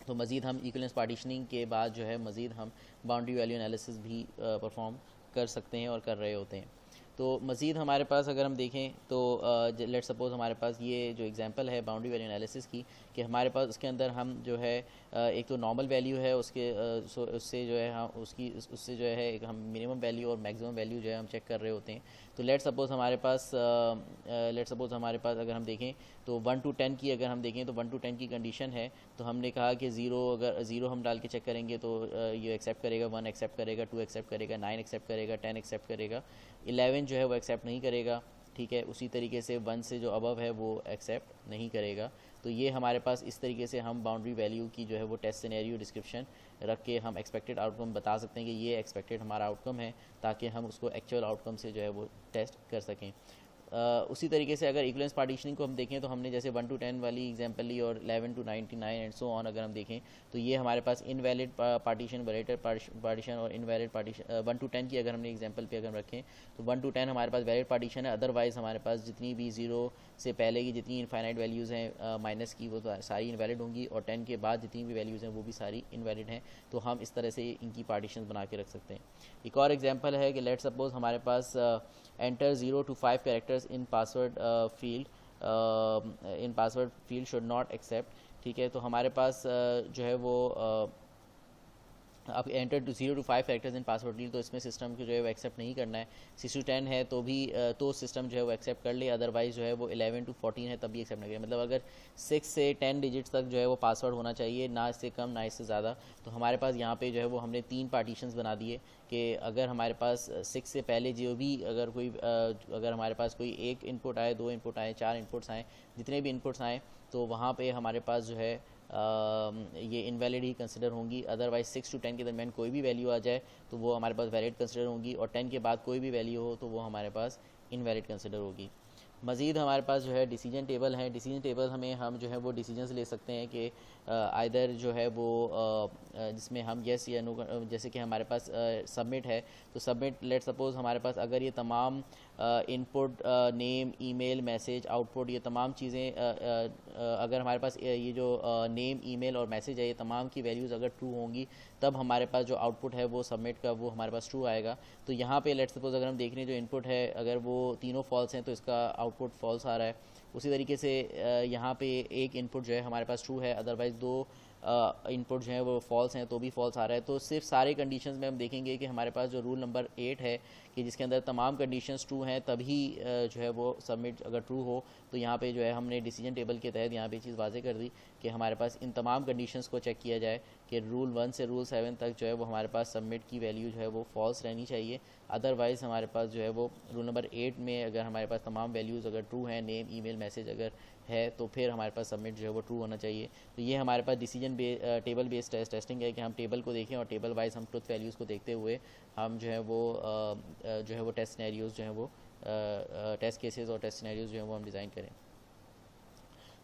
तो मज़ीद हम इक्विवेलेंस पार्टीशनिंग के बाद जो है मज़ीद हम बाउंड्री वैल्यू एनालिसिस भी परफॉर्म कर सकते हैं और कर रहे होते हैं। तो मज़ीद हमारे पास अगर हम देखें तो लेट सपोज़ हमारे पास ये जो एग्जांपल है बाउंड्री वैल्यू एनालिसिस की कि हमारे पास उसके अंदर हम जो है एक तो नॉर्मल वैल्यू है उसके उससे जो है हम उससे जो है एक हम मिनिमम वैल्यू और मैक्सिमम वैल्यू जो है हम चेक कर रहे होते हैं। तो लेट सपोज़ हमारे पास अगर हम देखें तो 1 to 10 की अगर हम देखें तो 1 to 10 की कंडीशन है तो हमने कहा कि 0 अगर 0 हम डाल के चेक करेंगे तो ये एक्सेप्ट करेगा, 1 एक्सेप्ट करेगा, 2 एक्सेप्ट करेगा, 9 एक्सेप्ट करेगा, 10 एक्सेप्ट करेगा, 11 जो है वो एक्सेप्ट नहीं करेगा। ठीक है, उसी तरीके से 1 से जो अबव है वो एक्सेप्ट नहीं करेगा। तो ये हमारे पास इस तरीके से हम बाउंड्री वैल्यू की जो है वो टेस्ट सिनेरियो डिस्क्रिप्शन रख के हम एक्सपेक्टेड आउटकम बता सकते हैं कि ये एक्सपेक्टेड हमारा आउटकम है, ताकि हम उसको एक्चुअल आउटकम से जो है वो टेस्ट कर सकें। उसी तरीके से अगर इक्वलेंस पार्टीशनिंग को हम देखें तो हमने जैसे 1 to 10 वाली एग्जांपल ली, और 11 to 99 एंड सो ऑन अगर हम देखें तो ये हमारे पास इनवैलिड पार्टीशन, वैलिड पार्टीशन और इनवैलिड पार्टीशन 1 to 10 की अगर हमने एग्जांपल पे अगर रखें तो 1 to 10 हमारे पास वैलिड पार्टीशन है। अदरवाइज़ हमारे पास जितनी भी 0 से पहले की जितनी इनफाइनाइट वैल्यूज़ हैं माइनस की, वो तो सारी इनवैलिड होंगी, और 10 के बाद जितनी भी वैल्यूज़ हैं वो भी सारी इनवैलिड हैं। तो हम इस तरह से इनकी पार्टीशन बना के रख सकते हैं। एक और एग्जांपल है कि लेट सपोज हमारे पास enter 0 to 5 characters in password field should not accept, ठीक है। तो हमारे पास जो है वो अब enter two 0 to 5 characters in password field, तो इसमें सिस्टम को जो है वो एक्सेप्ट नहीं करना है। 6 to 10 है तो भी तो सिस्टम जो है वो एक्सेप्ट कर ले, अदरवाइज जो है वो 11 to 14 है तब भी एक्सेप्ट नहीं करें। मतलब अगर 6 से 10 डिजिट्स तक जो है वो पासवर्ड होना चाहिए, ना इससे कम ना इससे ज़्यादा। तो हमारे पास यहाँ पे जो है वो हमने 3 पार्टीशंस बना दिए कि अगर हमारे पास 6 से पहले जो भी अगर हमारे पास कोई एक इनपुट आए, 2 इनपुट आए, 4 इनपुट्स आए, जितने भी इनपुट्स आए तो वहाँ पे हमारे पास जो है ये इनवैलिड ही कंसिडर होंगी। अदरवाइज 6 to 10 के दरमियान कोई भी वैल्यू आ जाए तो वो हमारे पास वैलिड कंसिडर होंगी, और 10 के बाद कोई भी वैल्यू हो तो वो हमारे पास इनवैलिड कंसिडर होगी। मज़ीद हमारे पास जो है डिसीजन टेबल है। डिसीजन टेबल हमें हम जो है वो डिसीजंस ले सकते हैं कि आइदर जो है वो जिसमें हम येस या नो, जैसे कि हमारे पास सबमिट है तो सबमिट, लेट सपोज हमारे पास अगर ये तमाम input, name, email, message, output, ये तमाम चीज़ें अगर हमारे पास ये जो नेम, ईमेल और मैसेज है ये तमाम की वैल्यूज़ अगर ट्रू होंगी तब हमारे पास जो आउटपुट है वो सबमिट का वो हमारे पास ट्रू आएगा। तो यहाँ पे लेट सपोज अगर हम देख रहे हैं जो इनपुट है अगर वो तीनों फॉल्स हैं तो इसका आउटपुट फॉल्स आ रहा है। उसी तरीके से यहाँ पे एक इनपुट जो है हमारे पास ट्रू है, अदरवाइज़ 2 इनपुट जो है वो फॉल्स हैं तो भी फॉल्स आ रहा है। तो सिर्फ सारे कंडीशंस में हम देखेंगे कि हमारे पास जो रूल नंबर 8 है कि जिसके अंदर तमाम कंडीशंस ट्रू हैं तभी जो है वो सबमिट अगर ट्रू हो। तो यहाँ पे जो है हमने डिसीजन टेबल के तहत यहाँ पे चीज़ वाज़े कर दी कि हमारे पास इन तमाम कंडीशंस को चेक किया जाए कि रूल 1 से रूल 7 तक जो है वो हमारे पास सबमिट की वैल्यू जो है वो फॉल्स रहनी चाहिए। अदरवाइज़ हमारे पास जो है वो रूल नंबर 8 में अगर हमारे पास तमाम वैल्यूज़ अगर ट्रू हैं, नेम, ईमेल, मैसेज अगर है तो फिर हमारे पास सबमिट जो है वो ट्रू होना चाहिए। तो ये हमारे पास डिसीजन टेबल बेस्ड टेस्टिंग है कि हम टेबल को देखें और टेबल वाइज हम ट्रुथ वैल्यूज़ को देखते हुए हम जो है वो टेस्ट सिनेरियोज़ जो है वो टेस्ट केसेस और टेस्ट सिनेरियोज़ जो है वो हम डिज़ाइन करें।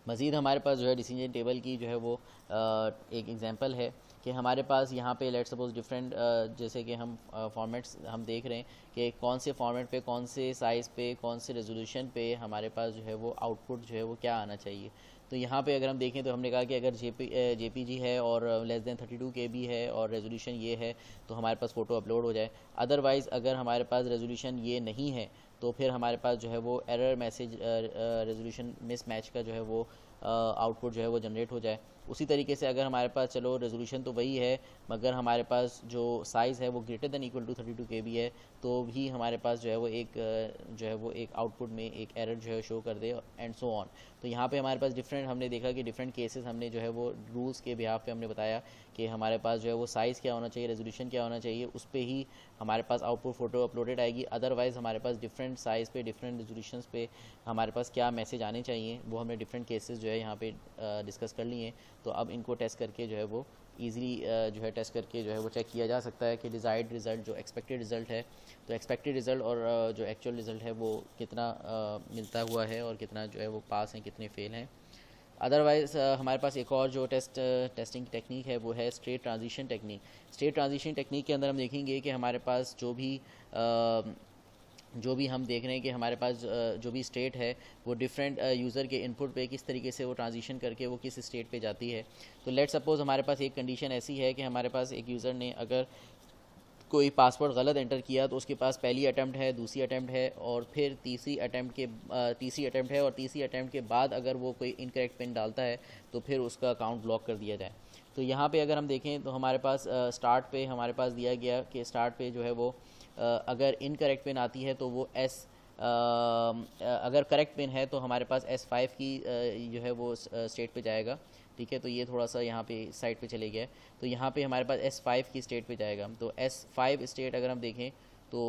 मज़ीद हमारे पास जो है डिसीजन टेबल की जो है वो एक एग्जांपल है कि हमारे पास यहाँ पे लेट सपोज डिफरेंट जैसे कि हम फॉर्मेट्स हम देख रहे हैं कि कौन से फॉर्मेट पे, कौन से साइज़ पे, कौन से रेजोल्यूशन पे हमारे पास जो है वो आउटपुट जो है वो क्या आना चाहिए। तो यहाँ पे अगर हम देखें तो हमने कहा कि अगर JPG है और लेस दैन 32 KB है और रेजोल्यूशन ये है तो हमारे पास फ़ोटो अपलोड हो जाए। अदरवाइज़ अगर हमारे पास रेजोल्यूशन ये नहीं है तो फिर हमारे पास जो है वो एरर मैसेज रेजोल्यूशन मिसमैच का जो है वो आउटपुट जो है वो जनरेट हो जाए। उसी तरीके से अगर हमारे पास चलो रेजोल्यूशन तो वही है मगर हमारे पास जो साइज़ है वो greater than equal to 32 KB है तो भी हमारे पास जो है वो एक आउटपुट में एक एरर जो है शो कर दे एंड सो ऑन। तो यहाँ पे हमारे पास डिफरेंट हमने देखा कि डिफरेंट केसेस हमने जो है वो रूल्स के बिहाफ पे हमने बताया कि हमारे पास जो है वो साइज़ क्या होना चाहिए, रेजोल्यूशन क्या होना चाहिए, उस पर ही हमारे पास आउटपुट फ़ोटो अपलोडेड आएगी। अदरवाइज़ हमारे पास डिफरेंट साइज़ पे, डिफरेंट रेजोल्यूशन पे हमारे पास क्या मैसेज आने चाहिए वो हमने डिफरेंट केसेस जो है यहाँ पे डिस्कस कर लिए हैं। तो अब इनको टेस्ट करके जो है वो ईज़िली जो है टेस्ट करके जो है वो चेक किया जा सकता है कि डिज़ायर्ड रिज़ल्ट जो एक्सपेक्टेड रिज़ल्ट है तो एक्सपेक्टेड रिज़ल्ट और जो एक्चुअल रिज़ल्ट है वो कितना मिलता हुआ है और कितना जो है वो पास हैं, कितने फेल हैं। अदरवाइज़ हमारे पास एक और जो टेस्टिंग टेक्निक है वो है state transition technique. State transition technique के अंदर हम देखेंगे कि हमारे पास जो भी हम देख रहे हैं कि हमारे पास जो भी स्टेट है वो डिफरेंट यूज़र के इनपुट पे किस तरीके से वो ट्रांजिशन करके वो किस स्टेट पे जाती है। तो लेट सपोज़ हमारे पास एक कंडीशन ऐसी है कि हमारे पास एक यूज़र ने अगर कोई पासवर्ड गलत एंटर किया तो उसके पास पहली अटैम्प्ट है, दूसरी अटैम्प्ट है और फिर तीसरी अटैम्प्ट के बाद अगर वो कोई इनकरेक्ट पिन डालता है तो फिर उसका अकाउंट ब्लॉक कर दिया जाए। तो यहाँ पे अगर हम देखें तो हमारे पास स्टार्ट पे हमारे पास दिया गया कि स्टार्ट पे जो है वो अगर इनकरेक्ट पिन आती है तो वो अगर करेक्ट पिन है तो हमारे पास S5 की जो है वो स्टेट पे जाएगा। ठीक है, तो ये थोड़ा सा यहाँ पे साइड पे चले गया है तो यहाँ पे हमारे पास S5 की स्टेट पे जाएगा। तो S5 स्टेट अगर हम देखें तो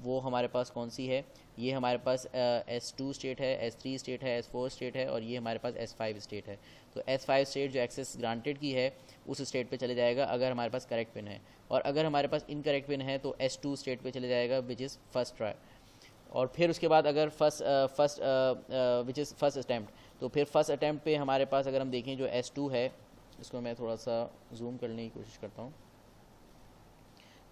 वो हमारे पास कौन सी है, ये हमारे पास S2 स्टेट है, S3 स्टेट है, S4 स्टेट है, और ये हमारे पास S5 स्टेट है। तो S5 स्टेट जो एक्सेस ग्रांटेड की है उस स्टेट पे चले जाएगा अगर हमारे पास करेक्ट पिन है, और अगर हमारे पास इनकरेक्ट पिन है तो S2 स्टेट पे चले जाएगा विच इज़ फर्स्ट ट्राई। और फिर उसके बाद अगर विच इज़ फर्स्ट अटैम्प्ट, तो फिर फर्स्ट अटैम्प्ट पे हमारे पास अगर हम देखें जो S2 है, इसको मैं थोड़ा सा जूम करने की कोशिश करता हूँ,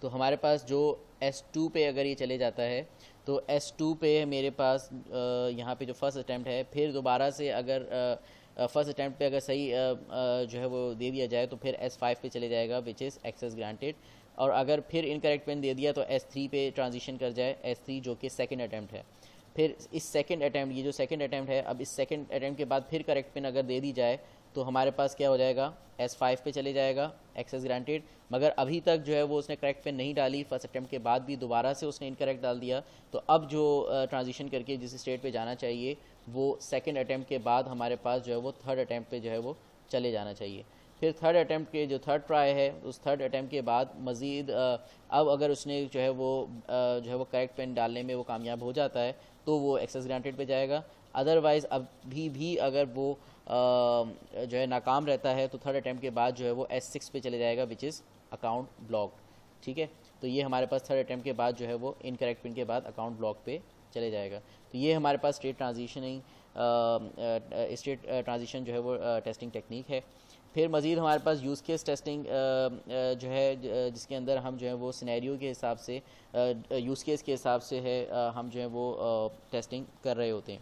तो हमारे पास जो S2 पे अगर ये चले जाता है तो S2 पे मेरे पास यहाँ पे जो फर्स्ट अटैम्प्ट है, फिर दोबारा से अगर फर्स्ट अटैम्प्ट पे अगर सही जो है वो दे दिया जाए तो फिर S5 पे चले जाएगा विच इज़ एक्सेस ग्रांटेड, और अगर फिर इनकरेक्ट पिन दे दिया तो S3 पे ट्रांजिशन कर जाए, S3 जो कि सेकंड अटैम्प्ट है। फिर इस सेकंड अटैम्प्ट, ये जो सेकंड अटैम्प्ट है, अब इस सेकंड अटैम्प्ट के बाद फिर करेक्ट पिन अगर दे दी जाए तो हमारे पास क्या हो जाएगा, S5 पे चले जाएगा एक्सेस ग्रांटेड। मगर अभी तक जो है वो उसने करेक्ट पिन नहीं डाली, फर्स्ट अटैम्प्ट के बाद भी दोबारा से उसने इनकरेक्ट डाल दिया, तो अब जो ट्रांजिशन करके जिस स्टेट पे जाना चाहिए वो सेकंड अटैम्प्ट के बाद हमारे पास जो है वो थर्ड अटैम्प्ट पे जो है वो चले जाना चाहिए। फिर थर्ड अटैम्प्ट के जो थर्ड ट्राई है उस थर्ड अटैम्प्ट के बाद मज़ीद अब अगर उसने जो है वो करेक्ट पिन डालने में वो कामयाब हो जाता है तो वो एक्सेस ग्रांटेड पे जाएगा। अदरवाइज़ अभी भी अगर वो जो है नाकाम रहता है तो थर्ड अटैम्प्ट के बाद जो है वो S6 पे चले जाएगा विच इज़ अकाउंट ब्लॉक। ठीक है, तो ये हमारे पास थर्ड अटैम्प्ट के बाद जो है वो इनकरेक्ट पिन के बाद अकाउंट ब्लॉक पे चले जाएगा। तो ये हमारे पास स्टेट ट्रांजिशन जो है वो टेस्टिंग टेक्निक है। फिर मज़ीद हमारे पास यूज़ केस टेस्टिंग जो है जिसके अंदर हम जो है वो सिनेरियो के हिसाब से यूज़ केस के हिसाब से है हम जो है वो टेस्टिंग कर रहे होते हैं।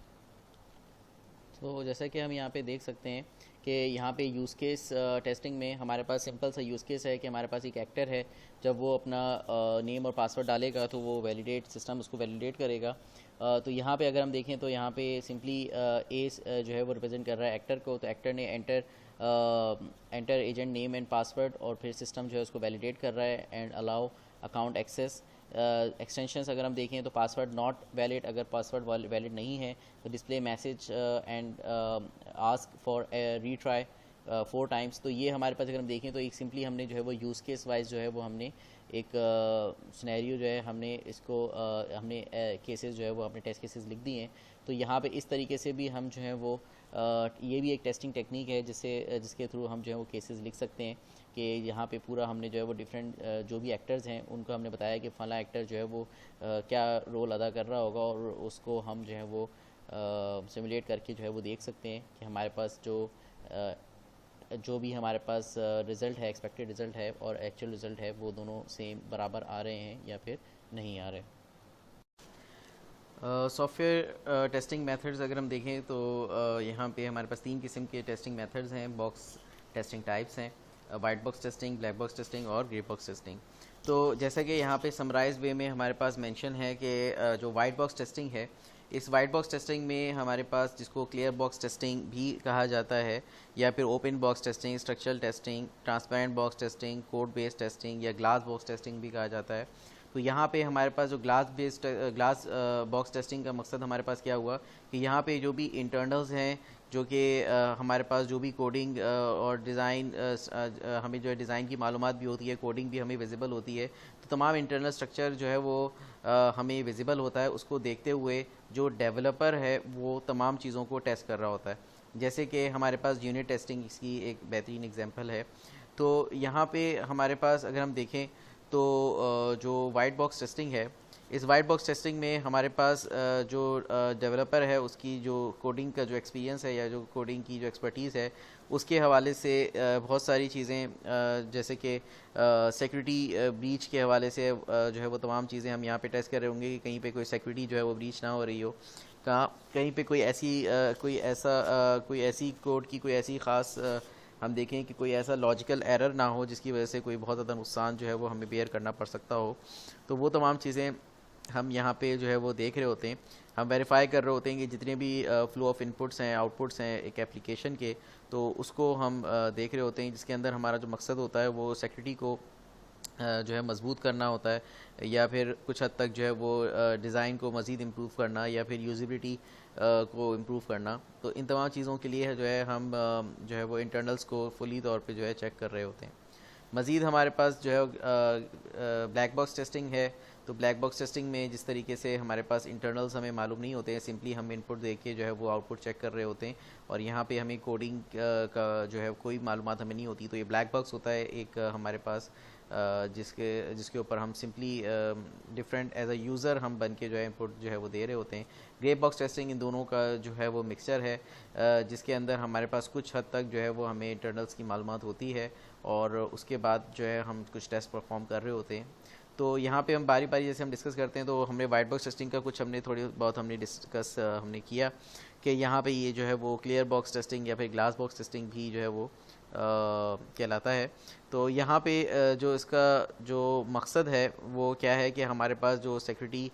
तो जैसा कि हम यहाँ पे देख सकते हैं कि यहाँ पे यूज़ केस टेस्टिंग में हमारे पास सिंपल सा यूज़ केस है कि हमारे पास एक एक्टर है, जब वो अपना नेम और पासवर्ड डालेगा तो वो वैलिडेट सिस्टम उसको वैलिडेट करेगा। तो यहाँ पे अगर हम देखें तो यहाँ पे सिंपली ए जो है वो रिप्रेजेंट कर रहा है एक्टर को, तो एक्टर ने enter agent name and password, और फिर सिस्टम जो है उसको वैलिडेट कर रहा है and allow account access. Extensions अगर हम देखें तो पासवर्ड नॉट वैलिड, अगर पासवर्ड वैलिड नहीं है तो display message and ask for retry 4 times. तो ये हमारे पास अगर हम देखें तो एक सिंपली हमने जो है वो यूज़ केस वाइज जो है वो हमने एक सिनेरियो जो है हमने इसको हमने केसेस जो है वो अपने टेस्ट केसेस लिख दिए हैं। तो यहाँ पे इस तरीके से भी हम जो है वो ये भी एक टेस्टिंग टेक्निक है जिसके थ्रू हम जो है वो केसेस लिख सकते हैं कि यहाँ पे पूरा हमने जो है वो डिफरेंट जो भी एक्टर्स हैं उनको हमने बताया कि फ़ला एक्टर जो है वो क्या रोल अदा कर रहा होगा, और उसको हम जो है वो सिमुलेट करके जो है वो देख सकते हैं कि हमारे पास जो भी हमारे पास रिज़ल्ट है, एक्सपेक्टेड रिज़ल्ट है और एक्चुअल रिज़ल्ट है, वो दोनों सेम बराबर आ रहे हैं या फिर नहीं आ रहे। सॉफ्टवेयर टेस्टिंग मेथड्स अगर हम देखें तो यहाँ पे हमारे पास 3 किस्म के टेस्टिंग मेथड्स हैं, बॉक्स टेस्टिंग टाइप्स हैं, white box testing, black box testing और ग्रे बॉक्स टेस्टिंग। तो जैसा कि यहाँ पे समराइज वे में हमारे पास मेंशन है कि जो वाइट बॉक्स टेस्टिंग है, इस वाइट बॉक्स टेस्टिंग में हमारे पास जिसको क्लियर बॉक्स टेस्टिंग भी कहा जाता है या फिर open box testing, structural testing, transparent box testing, code based testing या ग्लास बॉक्स टेस्टिंग भी कहा जाता है। तो यहाँ पे हमारे पास जो ग्लास बॉक्स टेस्टिंग का मकसद हमारे पास क्या हुआ कि यहाँ पे जो भी इंटरनल्स हैं, जो कि हमारे पास जो भी कोडिंग और डिज़ाइन हमें जो है डिज़ाइन की मालूमात भी होती है, कोडिंग भी हमें विजिबल होती है, तो तमाम इंटरनल स्ट्रक्चर जो है वो हमें विजिबल होता है। उसको देखते हुए जो डेवलपर है वो तमाम चीज़ों को टेस्ट कर रहा होता है। जैसे कि हमारे पास यूनिट टेस्टिंग इसकी एक बेहतरीन एग्जांपल है। तो यहाँ पे हमारे पास अगर हम देखें तो जो वाइट बॉक्स टेस्टिंग है, इस वाइट बॉक्स टेस्टिंग में हमारे पास जो डेवलपर है उसकी जो कोडिंग का जो एक्सपीरियंस है या जो कोडिंग की जो एक्सपर्टीज़ है उसके हवाले से बहुत सारी चीज़ें जैसे कि सिक्योरिटी ब्रीच के हवाले से जो है वो तमाम चीज़ें हम यहाँ पे टेस्ट कर रहे होंगे कि कहीं पे कोई सिक्योरिटी जो है वो ब्रीच ना हो रही हो, कहीं पे कोई ऐसी कोड की कोई ऐसी ख़ास हम देखें कि कोई ऐसा लॉजिकल एरर ना हो जिसकी वजह से कोई बहुत ज़्यादा नुकसान जो है वो हमें बेयर करना पड़ सकता हो। तो वो तमाम चीज़ें हम यहाँ पे जो है वो देख रहे होते हैं, हम वेरीफाई कर रहे होते हैं कि जितने भी फ़्लो ऑफ इनपुट्स हैं, आउटपुट्स हैं एक एप्लीकेशन के, तो उसको हम देख रहे होते हैं, जिसके अंदर हमारा जो मकसद होता है वो सिक्योरिटी को जो है मजबूत करना होता है, या फिर कुछ हद तक जो है वो डिज़ाइन को मज़ीद इम्प्रूव करना या फिर यूजिबिलिटी को इम्प्रूव करना। तो इन तमाम चीज़ों के लिए जो है हम जो है वो इंटरनल्स को फुली तौर पे जो है चेक कर रहे होते हैं। मज़ीद हमारे पास जो है ब्लैक बॉक्स टेस्टिंग है। तो ब्लैक बॉक्स टेस्टिंग में जिस तरीके से हमारे पास इंटरनल्स हमें मालूम नहीं होते हैं, सिंपली हम इनपुट देख के जो है वो आउटपुट चेक कर रहे होते हैं, और यहाँ पे हमें कोडिंग का जो है कोई मालूमात हमें नहीं होती। तो ये ब्लैक बॉक्स होता है एक हमारे पास, जिसके ऊपर हम simply different as a user हम बन के जो है इनपुट जो है वो दे रहे होते हैं। ग्रे बॉक्स टेस्टिंग इन दोनों का जो है वो मिक्सचर है, जिसके अंदर हमारे पास कुछ हद तक जो है वो हमें इंटरनल्स की मालूमात होती है, और उसके बाद जो है हम कुछ टेस्ट परफॉर्म कर रहे होते हैं। तो यहाँ पे हम बारी बारी जैसे हम डिस्कस करते हैं, तो हमने वाइट बॉक्स टेस्टिंग का कुछ हमने थोड़ी बहुत हमने डिस्कस हमने किया कि यहाँ पे ये जो है वो क्लियर बॉक्स टेस्टिंग या फिर ग्लास बॉक्स टेस्टिंग भी जो है वो कहलाता है। तो यहाँ पे जो इसका जो मकसद है वो क्या है कि हमारे पास जो सिक्योरिटी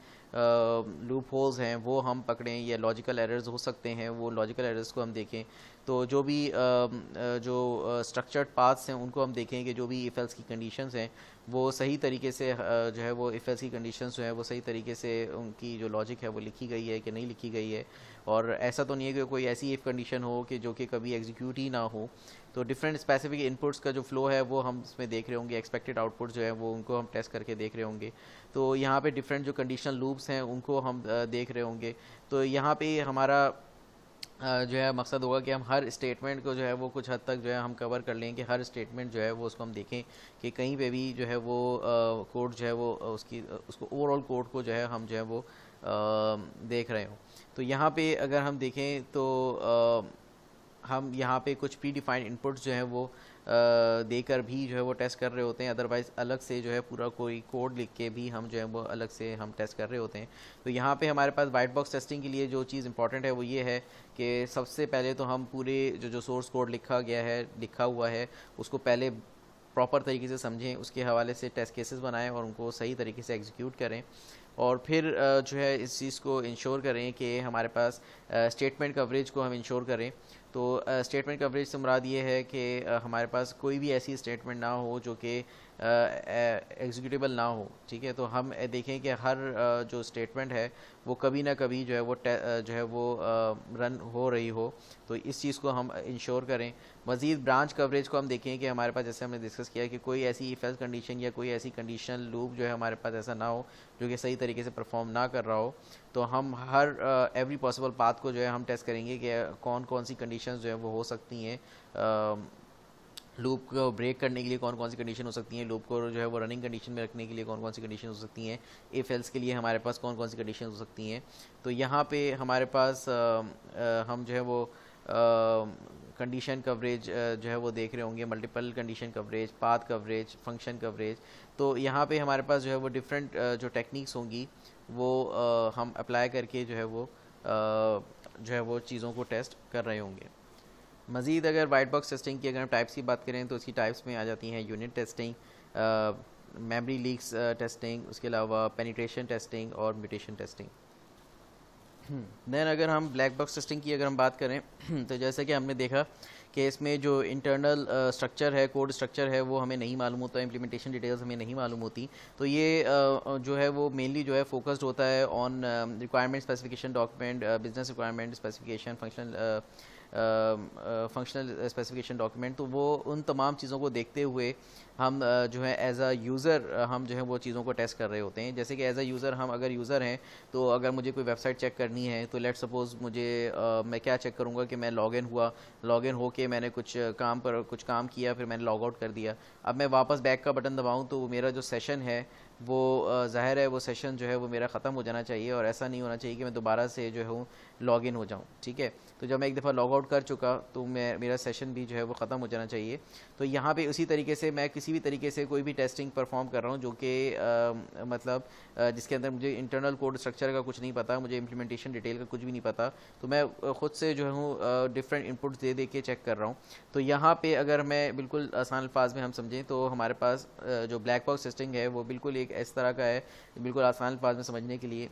लूप होल्स हैं वो हम पकड़ें, या लॉजिकल एरर्स हो सकते हैं, वो लॉजिकल एरर्स को हम देखें। तो जो भी जो स्ट्रक्चर्ड पाथ्स हैं उनको हम देखें कि जो भी इफ एल्स की कंडीशंस हैं वो सही तरीके से जो है वो इफ एल्स की कंडीशंस जो है वो सही तरीके से उनकी जो लॉजिक है वो लिखी गई है कि नहीं लिखी गई है। और ऐसा तो नहीं है कि कोई ऐसी इफ़ कंडीशन हो कि जो कि कभी एग्जीक्यूट ही ना हो। तो डिफरेंट स्पेसिफिक इनपुट्स का जो फ्लो है वो हम इसमें देख रहे होंगे, एक्सपेक्टेड आउटपुट जो है वो उनको हम टेस्ट करके देख रहे होंगे। तो यहाँ पे डिफरेंट जो कंडीशनल लूप्स हैं उनको हम देख रहे होंगे। तो यहाँ पे हमारा जो है मकसद होगा कि हम हर स्टेटमेंट को जो है वो कुछ हद तक जो है हम कवर कर लें, कि हर स्टेटमेंट जो है वो उसको हम देखें कि कहीं पे भी जो है वो कोड जो है वो उसको ओवरऑल कोड को जो है हम जो है वो देख रहे हो। तो यहाँ पे अगर हम देखें तो हम यहाँ पे कुछ प्री डिफाइंड इनपुट्स जो है वो देकर भी जो है वो टेस्ट कर रहे होते हैं, अदरवाइज़ अलग से जो है पूरा कोई कोड लिख के भी हम जो है वो अलग से हम टेस्ट कर रहे होते हैं। तो यहाँ पे हमारे पास वाइट बॉक्स टेस्टिंग के लिए जो चीज़ इंपॉर्टेंट है वो ये है कि सबसे पहले तो हम पूरे जो सोर्स कोड लिखा हुआ है उसको पहले प्रॉपर तरीके से समझें, उसके हवाले से टेस्ट केसेस बनाएं और उनको सही तरीके से एग्जीक्यूट करें, और फिर जो है इस चीज़ को इंश्योर करें कि हमारे पास स्टेटमेंट कवरेज को हम इंश्योर करें। तो स्टेटमेंट कवरेज से मुराद ये है कि हमारे पास कोई भी ऐसी स्टेटमेंट ना हो जो कि एग्जीक्यूटेबल ना हो, ठीक है। तो हम देखें कि हर जो स्टेटमेंट है वो कभी ना कभी जो है वो रन हो रही हो, तो इस चीज़ को हम इंश्योर करें। मज़ीद ब्रांच कवरेज को हम देखें कि हमारे पास, जैसे हमने डिस्कस किया, कि कोई ऐसी इफ एल्स कंडीशन या कोई ऐसी कंडीशनल लूप जो है हमारे पास ऐसा ना हो जो कि सही तरीके से परफॉर्म ना कर रहा हो। तो हम हर एवरी पॉसिबल पाथ को जो है हम टेस्ट करेंगे कि कौन कौन सी कंडीशंस जो है वो हो सकती हैं, लूप को ब्रेक करने के लिए कौन कौन सी कंडीशन हो सकती हैं, लूप को जो है वो रनिंग कंडीशन में रखने के लिए कौन कौन सी कंडीशन हो सकती हैं, इफ एल्स के लिए हमारे पास कौन कौन सी कंडीशन हो सकती हैं। तो यहाँ पे हमारे पास हम जो है वो कंडीशन कवरेज जो है वो देख रहे होंगे, multiple condition coverage, path coverage, function coverage. तो यहाँ पे हमारे पास जो है वो डिफरेंट जो टेक्निक्स होंगी वो हम अप्लाई करके जो है वो चीज़ों को टेस्ट कर रहे होंगे। मज़ीद अगर वाइट बॉक्स टेस्टिंग की अगर हम टाइप्स की बात करें तो इसकी टाइप्स में आ जाती हैं unit testing, memory leaks testing, उसके अलावा पेनिट्रेशन टेस्टिंग और म्यूटेशन टेस्टिंग। दैन अगर हम ब्लैक बॉक्स टेस्टिंग की अगर हम बात करें तो जैसे कि हमने देखा कि इसमें जो इंटरनल स्ट्रक्चर है, कोड स्ट्रक्चर है, वो हमें नहीं मालूम होता, इम्प्लीमेंटेशन डिटेल्स हमें नहीं मालूम होती। तो ये जो है वो मेनली जो है फोकस्ड होता है on requirement specification document, business requirement specification, functional specification document. तो वो उन तमाम चीज़ों को देखते हुए हम जो है एज अ यूज़र हम जो है वो चीज़ों को टेस्ट कर रहे होते हैं। जैसे कि एज अ यूज़र हम अगर यूज़र हैं तो अगर मुझे कोई वेबसाइट चेक करनी है तो लेट सपोज़ मुझे मैं क्या चेक करूँगा कि मैं लॉगिन होके मैंने कुछ काम किया, फिर मैंने लॉग आउट कर दिया। अब मैं वापस बैक का बटन दबाऊँ तो मेरा जो सेशन है वो ज़ाहिर है वो सेशन जो है वो मेरा ख़त्म हो जाना चाहिए, और ऐसा नहीं होना चाहिए कि मैं दोबारा से जो है लॉगिन हो जाऊँ, ठीक है। तो जब मैं एक दफ़ा लॉग आउट कर चुका तो मेरा सेशन भी जो है वो ख़त्म हो जाना चाहिए। तो यहाँ पे उसी तरीके से मैं किसी भी तरीके से कोई भी टेस्टिंग परफॉर्म कर रहा हूँ जो कि मतलब जिसके अंदर मुझे इंटरनल कोड स्ट्रक्चर का कुछ नहीं पता, मुझे इम्प्लीमेंटेशन डिटेल का कुछ भी नहीं पता, तो मैं ख़ुद से जो हूँ डिफरेंट इनपुट्स दे के चेक कर रहा हूँ। तो यहाँ पे अगर मैं बिल्कुल आसान अल्फाज में हम समझें तो हमारे पास जो ब्लैक बॉक्स टेस्टिंग है वो बिल्कुल एक इस तरह का है, बिल्कुल आसान अल्फाज में समझने के लिए,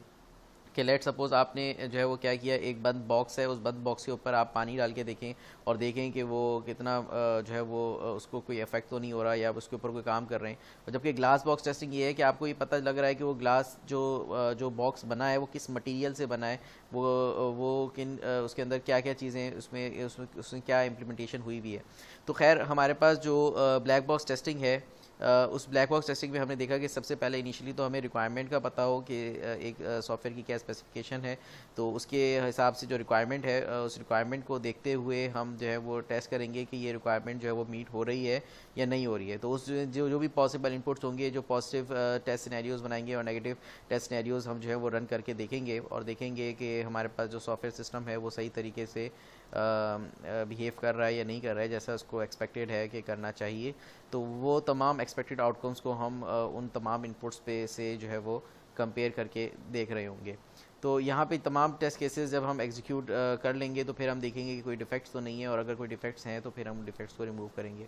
कि लेट सपोज़ आपने जो है वो क्या किया, एक बंद बॉक्स है, उस बंद बॉक्स के ऊपर आप पानी डाल के देखें और देखें कि वो कितना जो है वो उसको कोई इफेक्ट तो नहीं हो रहा, या उसके ऊपर कोई काम कर रहे हैं। और जबकि ग्लास बॉक्स टेस्टिंग ये है कि आपको ये पता लग रहा है कि वो ग्लास जो बॉक्स बना है वो किस मटेरियल से बना है, वो किन उसके अंदर क्या क्या चीज़ें उसमें क्या इम्प्लीमेंटेशन हुई हुई है। तो खैर हमारे पास जो ब्लैक बॉक्स टेस्टिंग है उस ब्लैक बॉक्स टेस्टिंग में हमने देखा कि सबसे पहले इनिशियली तो हमें रिक्वायरमेंट का पता हो कि एक सॉफ्टवेयर की क्या स्पेसिफिकेशन है, तो उसके हिसाब से जो रिक्वायरमेंट है उस रिक्वायरमेंट को देखते हुए हम जो है वो टेस्ट करेंगे कि ये रिक्वायरमेंट जो है वो मीट हो रही है या नहीं हो रही है। तो उस जो भी पॉसिबल इनपुट्स होंगे, जो पॉजिटिव टेस्ट सिनेरियोज बनाएंगे और नेगेटिव टेस्ट सिनेरियोज हम जो है वो रन करके देखेंगे और देखेंगे कि हमारे पास जो सॉफ्टवेयर सिस्टम है वो सही तरीके से बिहेव कर रहा है या नहीं कर रहा है जैसा उसको एक्सपेक्टेड है कि करना चाहिए। तो वो तमाम एक्सपेक्टेड आउटकम्स को हम उन तमाम इनपुट्स पे से जो है वो कंपेयर करके देख रहे होंगे। तो यहाँ पे तमाम टेस्ट केसेस जब हम एग्जीक्यूट कर लेंगे तो फिर हम देखेंगे कि कोई डिफेक्ट्स तो नहीं है, और अगर कोई डिफेक्ट्स हैं तो फिर हम डिफेक्ट्स को रिमूव करेंगे।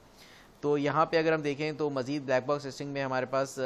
तो यहाँ पे अगर हम देखें तो मज़ीद ब्लैक बॉक्स टेस्टिंग में हमारे पास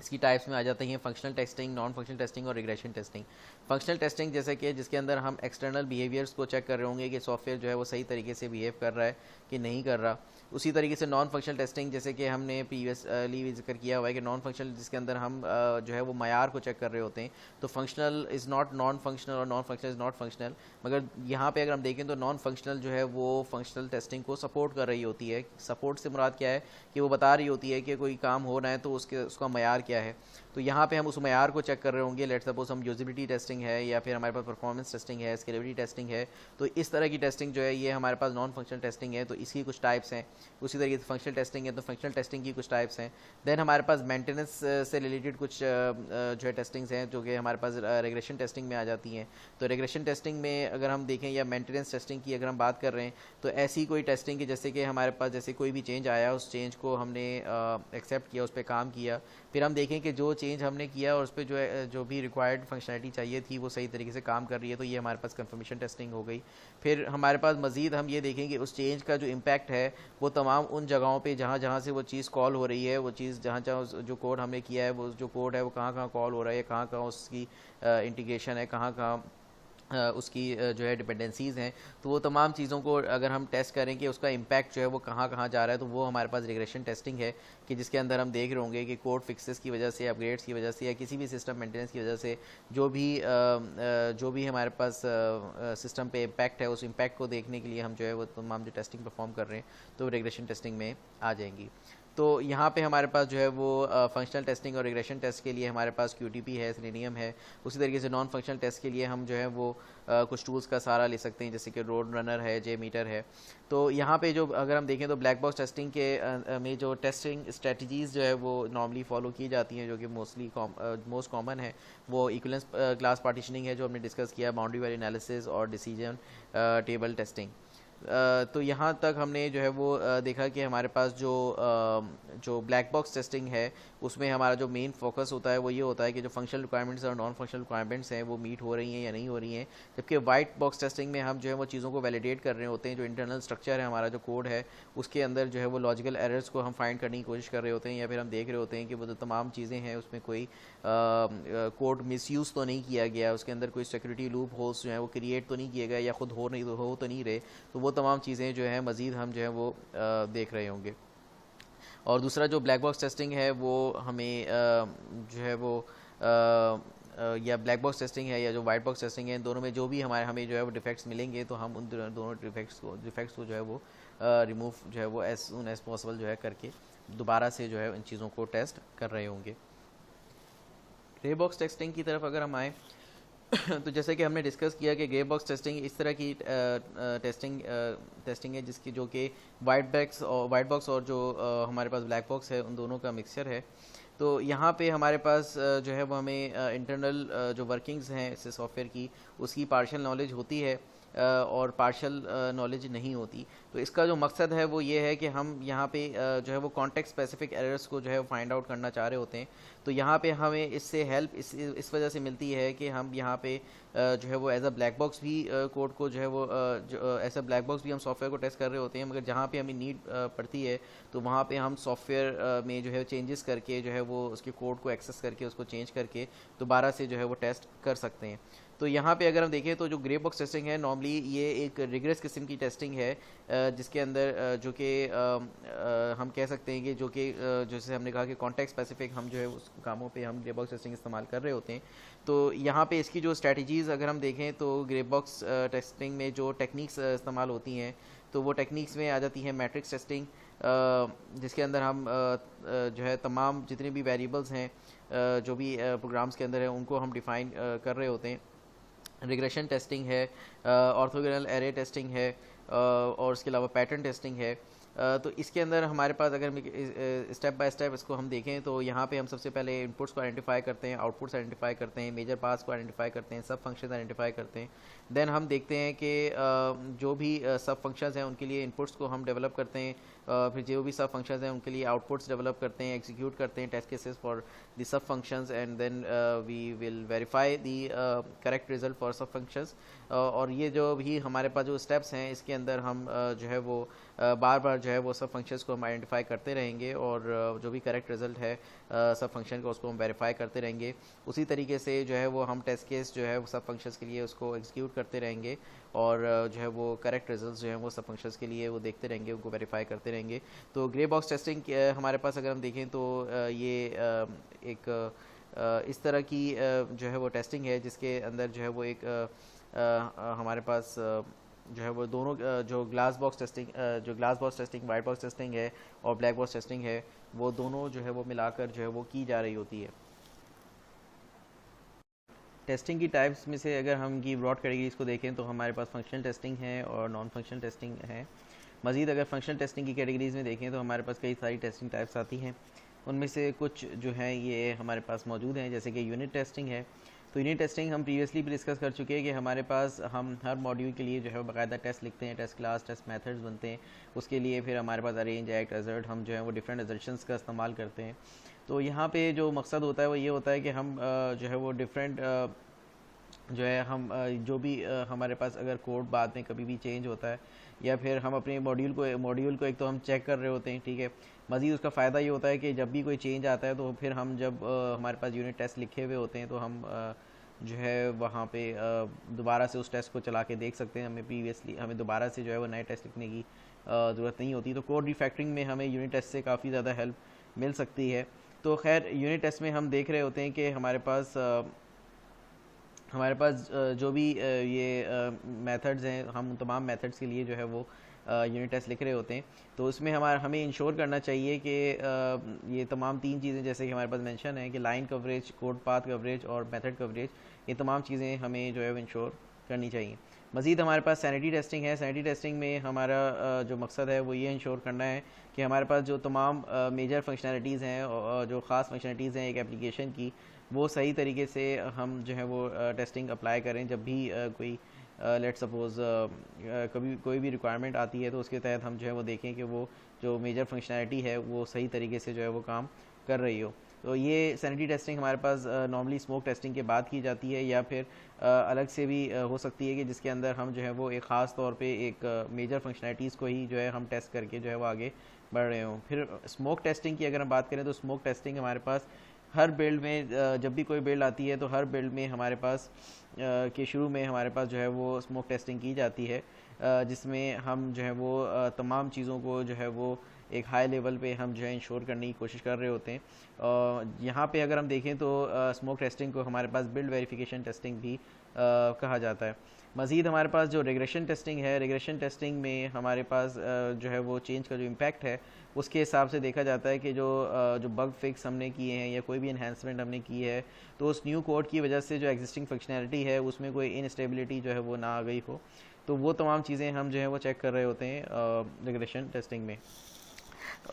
इसकी टाइप्स में आ जाते हैं functional testing, non functional testing और रिग्रेशन टेस्टिंग। फंक्शनल टेस्टिंग जैसे कि जिसके अंदर हम एक्सटर्नल बिहेवियर्स को चेक कर रहे होंगे कि सॉफ्टवेयर जो है वो सही तरीके से बिहेव कर रहा है कि नहीं कर रहा। उसी तरीके से नॉन फंक्शनल टेस्टिंग जैसे कि हमने प्रीवियसली भी जिक्र किया हुआ है कि नॉन फंक्शनल जिसके अंदर हम जो है वो मयार को चेक कर रहे होते हैं। तो functional is not non functional और non functional is not functional, मगर यहाँ पे अगर हम देखें तो नॉन फंक्शनल जो है वो फंक्शनल टेस्टिंग को सपोर्ट कर रही होती है। सपोर्ट से मुराद क्या है कि वो बता रही होती है कि कोई काम हो रहा है तो उसका मयार क्या है। तो यहाँ पे हम उस मयार को चेक कर रहे होंगे। लेट सपोज हम यूजिबिलिटी टेस्टिंग है या फिर हमारे पास परफॉर्मेंस टेस्टिंग है, स्केलेबिलिटी टेस्टिंग है। तो इस तरह की टेस्टिंग जो है ये हमारे पास नॉन फंक्शनल टेस्टिंग है, तो इसकी कुछ टाइप्स हैं। उसी तरीके से फंक्शनल टेस्टिंग है तो फंक्शनल टेस्टिंग की कुछ टाइप्स हैं। देन हमारे पास मेंटेनेंस से रिलेटेड कुछ जो है टेस्टिंग्स हैं जो कि हमारे पास रेग्रेशन टेस्टिंग में आ जाती हैं। तो रेग्रेशन टेस्टिंग में अगर हम देखें या मेंटेनेंस टेस्टिंग की अगर हम बात कर रहे हैं तो ऐसी कोई टेस्टिंग की जैसे कि हमारे पास जैसे कोई भी चेंज आया, उस चेंज को हमने एक्सेप्ट किया, उस पर काम किया, फिर हम देखें कि जो चेंज हमने किया और उस पर जो भी रिक्वायर्ड फंक्शनैलिटी चाहिए थी वो सही तरीके से काम कर रही है, तो ये हमारे पास कंफर्मेशन टेस्टिंग हो गई। फिर हमारे पास मज़ीद हम ये देखेंगे उस चेंज का जो इम्पैक्ट है वो तमाम उन जगहों पे जहाँ जहाँ से वो चीज़ कॉल हो रही है, वो चीज़ जहाँ जहाँ जो कोड हमने किया है वो जो कोड है वो कहाँ कहाँ कॉल हो रहा है, कहाँ कहाँ उसकी इंटीग्रेशन है, कहाँ कहाँ उसकी जो है डिपेंडेंसीज़ हैं। तो वो तमाम चीज़ों को अगर हम टेस्ट करें कि उसका इम्पैक्ट जो है वो कहाँ कहाँ जा रहा है, तो वो हमारे पास रिग्रेशन टेस्टिंग है कि जिसके अंदर हम देख रहे होंगे कि कोड फिक्सेस की वजह से, अपग्रेड्स की वजह से या किसी भी सिस्टम मेंटेनेंस की वजह से जो भी हमारे पास सिस्टम पे इम्पैक्ट है, उस इम्पैक्ट को देखने के लिए हम जो है वो तमाम जो टेस्टिंग परफॉर्म कर रहे हैं तो रिग्रेशन टेस्टिंग में आ जाएंगी। तो यहाँ पे हमारे पास जो है वो फंक्शनल टेस्टिंग और रिग्रेशन टेस्ट के लिए हमारे पास QTP है, सेलेनियम है। उसी तरीके से नॉन फंक्शनल टेस्ट के लिए हम जो है वो कुछ टूल्स का सहारा ले सकते हैं जैसे कि रोड रनर है, JMeter है। तो यहाँ पे जो अगर हम देखें तो ब्लैक बॉक्स टेस्टिंग के में जो टेस्टिंग स्ट्रेटजीज़ जो है वो नॉर्मली फॉलो की जाती हैं, जो कि मोस्ट कॉमन है वो इक्विवेलेंस क्लास पार्टीशनिंग है जो हमने डिस्कस किया, बाउंड्री वैल्यू एनालिसिस और डिसीजन टेबल टेस्टिंग। तो यहाँ तक हमने जो है वो देखा कि हमारे पास जो ब्लैक बॉक्स टेस्टिंग है उसमें हमारा जो मेन फोकस होता है वो ये होता है कि जो फंक्शनल रिक्वायरमेंट्स और नॉन फंक्शनल रिक्वायरमेंट्स हैं वो मीट हो रही हैं या नहीं हो रही हैं। जबकि वाइट बॉक्स टेस्टिंग में हम जो है वो चीज़ों को वैलिडेट कर रहे होते हैं, जो इंटरनल स्ट्रक्चर है हमारा जो कोड है उसके अंदर जो है वो लॉजिकल एरर्स को हम फाइंड करने की कोशिश कर रहे होते हैं, या फिर हम देख रहे होते हैं कि वो जो तमाम चीज़ें हैं उसमें कोई कोड मिसयूज़ तो नहीं किया गया, उसके अंदर कोई सिक्योरिटी लूप होल्स जो है वो क्रिएट तो नहीं किए गए या खुद हो तो नहीं रहे। तो वो तमाम चीज़ें जो है मज़ीद हम जो है वो देख रहे होंगे। और दूसरा जो ब्लैक बॉक्स टेस्टिंग है वो हमें जो है वो या ब्लैक बॉक्स टेस्टिंग है या जो वाइट बॉक्स टेस्टिंग है, इन दोनों में जो भी हमें जो है वो डिफेक्ट्स मिलेंगे तो हम उन दोनों डिफेक्ट्स को जो है वो रिमूव जो है वो एज सून एज पॉसिबल जो है करके दोबारा से जो है इन चीज़ों को टेस्ट कर रहे होंगे। ग्रे बॉक्स टेस्टिंग की तरफ अगर हम आएँ तो जैसे कि हमने डिस्कस किया कि ग्रे बॉक्स टेस्टिंग इस तरह की टेस्टिंग है जिसकी जो कि वाइट बॉक्स और जो हमारे पास ब्लैक बॉक्स है उन दोनों का मिक्सचर है। तो यहाँ पे हमारे पास जो है वो हमें इंटरनल जो वर्किंग्स हैं इस सॉफ्टवेयर की उसकी पार्शियल नॉलेज होती है और पार्शियल नॉलेज नहीं होती। तो इसका जो मकसद है वो ये है कि हम यहाँ पे जो है वो कॉन्टेक्स्ट स्पेसिफिक एरर्स को जो है वो फाइंड आउट करना चाह रहे होते हैं। तो यहाँ पे हमें इससे हेल्प इस वजह से मिलती है कि हम यहाँ पे जो है वो एज अ ब्लैक बॉक्स भी कोड को जो है वो एज अ ब्लैक बॉक्स भी हम सॉफ्टवेयर को टेस्ट कर रहे होते हैं, मगर जहाँ पे हमें नीड पड़ती है तो वहाँ पे हम सॉफ्टवेयर में जो है चेंजेस करके जो है वो उसके कोड को एक्सेस करके उसको चेंज करके दोबारा से जो है वो टेस्ट कर सकते हैं। तो यहाँ पे अगर हम देखें तो जो ग्रे बॉक्स टेस्टिंग है नॉर्मली ये एक रिग्रेस किस्म की टेस्टिंग है जिसके अंदर जो कि हम कह सकते हैं कि जो कि जैसे हमने कहा कि कॉन्टेक्स्ट स्पेसिफिक हम जो है उस कामों पे हम ग्रे बॉक्स टेस्टिंग इस्तेमाल कर रहे होते हैं। तो यहाँ पे इसकी जो स्ट्रैटेजीज़ अगर हम देखें तो ग्रे बॉक्स टेस्टिंग में जो टेक्निक्स इस्तेमाल होती हैं तो वो टेक्निक्स में आ जाती है मैट्रिक्स टेस्टिंग, जिसके अंदर हम जो है तमाम जितने भी वेरिएबल्स हैं जो भी प्रोग्राम्स के अंदर है उनको हम डिफ़ाइन कर रहे होते हैं। रिग्रेशन टेस्टिंग है, ऑर्थोगोनल एरे टेस्टिंग है, और उसके अलावा पैटर्न टेस्टिंग है। तो इसके अंदर हमारे पास अगर स्टेप बाय स्टेप इसको हम देखें तो यहाँ पे हम सबसे पहले इनपुट्स को आइडेंटिफाई करते हैं, आउटपुट्स आइडेंटिफाई करते हैं, मेजर पार्ट्स को आइडेंटिफाई करते हैं, सब फंक्शंस आइडेंटिफाई करते हैं। देन हम देखते हैं कि जो भी सब फंक्शंस हैं उनके लिए इनपुट्स को हम डेवलप करते हैं, फिर जो भी सब फंक्शंस हैं उनके लिए आउटपुट्स डेवलप करते हैं, एग्जीक्यूट करते हैं test cases for the sub functions, and then we will verify the correct result for sub functions. और ये जो भी हमारे पास जो स्टेप्स हैं इसके अंदर हम जो है वो बार बार जो है वो सब फंक्शंस को हम आइडेंटिफाई करते रहेंगे, और जो भी करेक्ट रिजल्ट है सब फंक्शन का उसको हम वेरीफाई करते रहेंगे। उसी तरीके से जो है वो हम टेस्ट केस जो है वो सब फंक्शंस के लिए उसको एग्जीक्यूट करते रहेंगे, और जो है वो करेक्ट रिजल्ट्स जो हैं वो सब फंक्शंस के लिए वो देखते रहेंगे, उनको वेरीफाई करते रहेंगे। तो ग्रे बॉक्स टेस्टिंग हमारे पास अगर हम देखें तो ये एक इस तरह की जो है वो टेस्टिंग है जिसके अंदर जो है वो एक हमारे पास जो है वो दोनों जो glass box testing white box testing है और ब्लैक बॉक्स टेस्टिंग है, वो दोनों जो है वो मिलाकर जो है वो की जा रही होती है। टेस्टिंग की टाइप्स में से अगर हम की ब्रॉड कैटेगरीज को देखें तो हमारे पास फंक्शनल टेस्टिंग है और नॉन फंक्शनल टेस्टिंग है। मज़ीद अगर फंक्शनल टेस्टिंग की कैटेगरीज में देखें तो हमारे पास कई सारी टेस्टिंग टाइप्स आती हैं। उनमें से कुछ जो हैं ये हमारे पास मौजूद हैं, जैसे कि यूनिट टेस्टिंग है। तो यूनिट टेस्टिंग हम प्रीवियसली भी डिस्कस कर चुके हैं कि हमारे पास हम हर मॉड्यूल के लिए जो है बाकायदा टेस्ट लिखते हैं, टेस्ट क्लास, टेस्ट मेथड्स बनते हैं। उसके लिए फिर हमारे पास अरेंज, एक्ट, असर्ट, हम जो है वो डिफरेंट असर्शंस का इस्तेमाल करते हैं। तो यहाँ पे जो मकसद होता है वो ये होता है कि हम जो है वो डिफरेंट जो है हम जो भी हमारे पास अगर कोड बाद में कभी भी चेंज होता है या फिर हम अपने मॉड्यूल को एक तो हम चेक कर रहे होते हैं, ठीक है। मज़ीद उसका फ़ायदा ये होता है कि जब भी कोई चेंज आता है तो फिर हम जब हमारे पास यूनिट टेस्ट लिखे हुए होते हैं तो हम जो है वहाँ पे दोबारा से उस टेस्ट को चला के देख सकते हैं। हमें दोबारा से जो है वो नए टेस्ट लिखने की ज़रूरत नहीं होती। तो कोड रिफैक्टरिंग में हमें यूनिट टेस्ट से काफ़ी ज़्यादा हेल्प मिल सकती है। तो खैर यूनिट टेस्ट में हम देख रहे होते हैं कि हमारे पास जो भी ये मेथड्स हैं, हम तमाम मेथड्स के लिए जो है वो यूनिट टेस्ट लिख रहे होते हैं। तो उसमें हमें इंश्योर करना चाहिए कि ये तमाम तीन चीज़ें जैसे कि हमारे पास मेंशन है कि line coverage, code path coverage और मेथड कवरेज, ये तमाम चीज़ें हमें जो है वो इंश्योर करनी चाहिए। मज़ीद हमारे पास सैनिटी टेस्टिंग है। सैनिटी टेस्टिंग में हमारा जो मकसद है वो ये इंश्योर करना है कि हमारे पास जो तमाम मेजर फंक्शनैलिटीज़ हैं और जो ख़ास फंक्शनैलिटीज़ हैं एक एप्लीकेशन की, वो सही तरीके से हम जो है वो टेस्टिंग अप्लाई करें। जब भी कोई लेट सपोज़ कभी कोई भी रिक्वायरमेंट आती है तो उसके तहत हम जो है वो देखें कि वो जो मेजर फंक्शनैलिटी है वो सही तरीके से जो है वो काम कर रही हो। तो ये सैनिटी टेस्टिंग हमारे पास नॉर्मली स्मोक टेस्टिंग के बाद की जाती है, या फिर अलग से भी हो सकती है कि जिसके अंदर हम जो है वो एक ख़ास तौर पे एक मेजर फंक्शनैलिटीज़ को ही जो है हम टेस्ट करके जो है वो आगे बढ़ रहे हों। फिर स्मोक टेस्टिंग की अगर हम बात करें तो स्मोक टेस्टिंग हमारे पास हर बिल्ड में जब भी कोई बिल्ड आती है तो हर बिल्ड में हमारे पास के शुरू में हमारे पास जो है वो स्मोक टेस्टिंग की जाती है, जिसमें हम जो है वो तमाम चीज़ों को जो है वो एक हाई लेवल पे हम जो है इंश्योर करने की कोशिश कर रहे होते हैं। यहाँ पे अगर हम देखें तो स्मोक टेस्टिंग को हमारे पास बिल्ड वेरिफिकेशन टेस्टिंग भी कहा जाता है। मज़ीद हमारे पास जो रिग्रेशन टेस्टिंग है, रिग्रेशन टेस्टिंग में हमारे पास जो है वो चेंज का जो इम्पैक्ट है उसके हिसाब से देखा जाता है कि जो बग फिक्स हमने किए हैं या कोई भी इन्हेंसमेंट हमने की है तो उस न्यू कोड की वजह से जो एग्जिस्टिंग फंक्शनैलिटी है उसमें कोई इनस्टेबिलिटी जो है वो ना आ गई हो। तो वो तमाम चीज़ें हम जो है वो चेक कर रहे होते हैं रिग्रेशन टेस्टिंग में।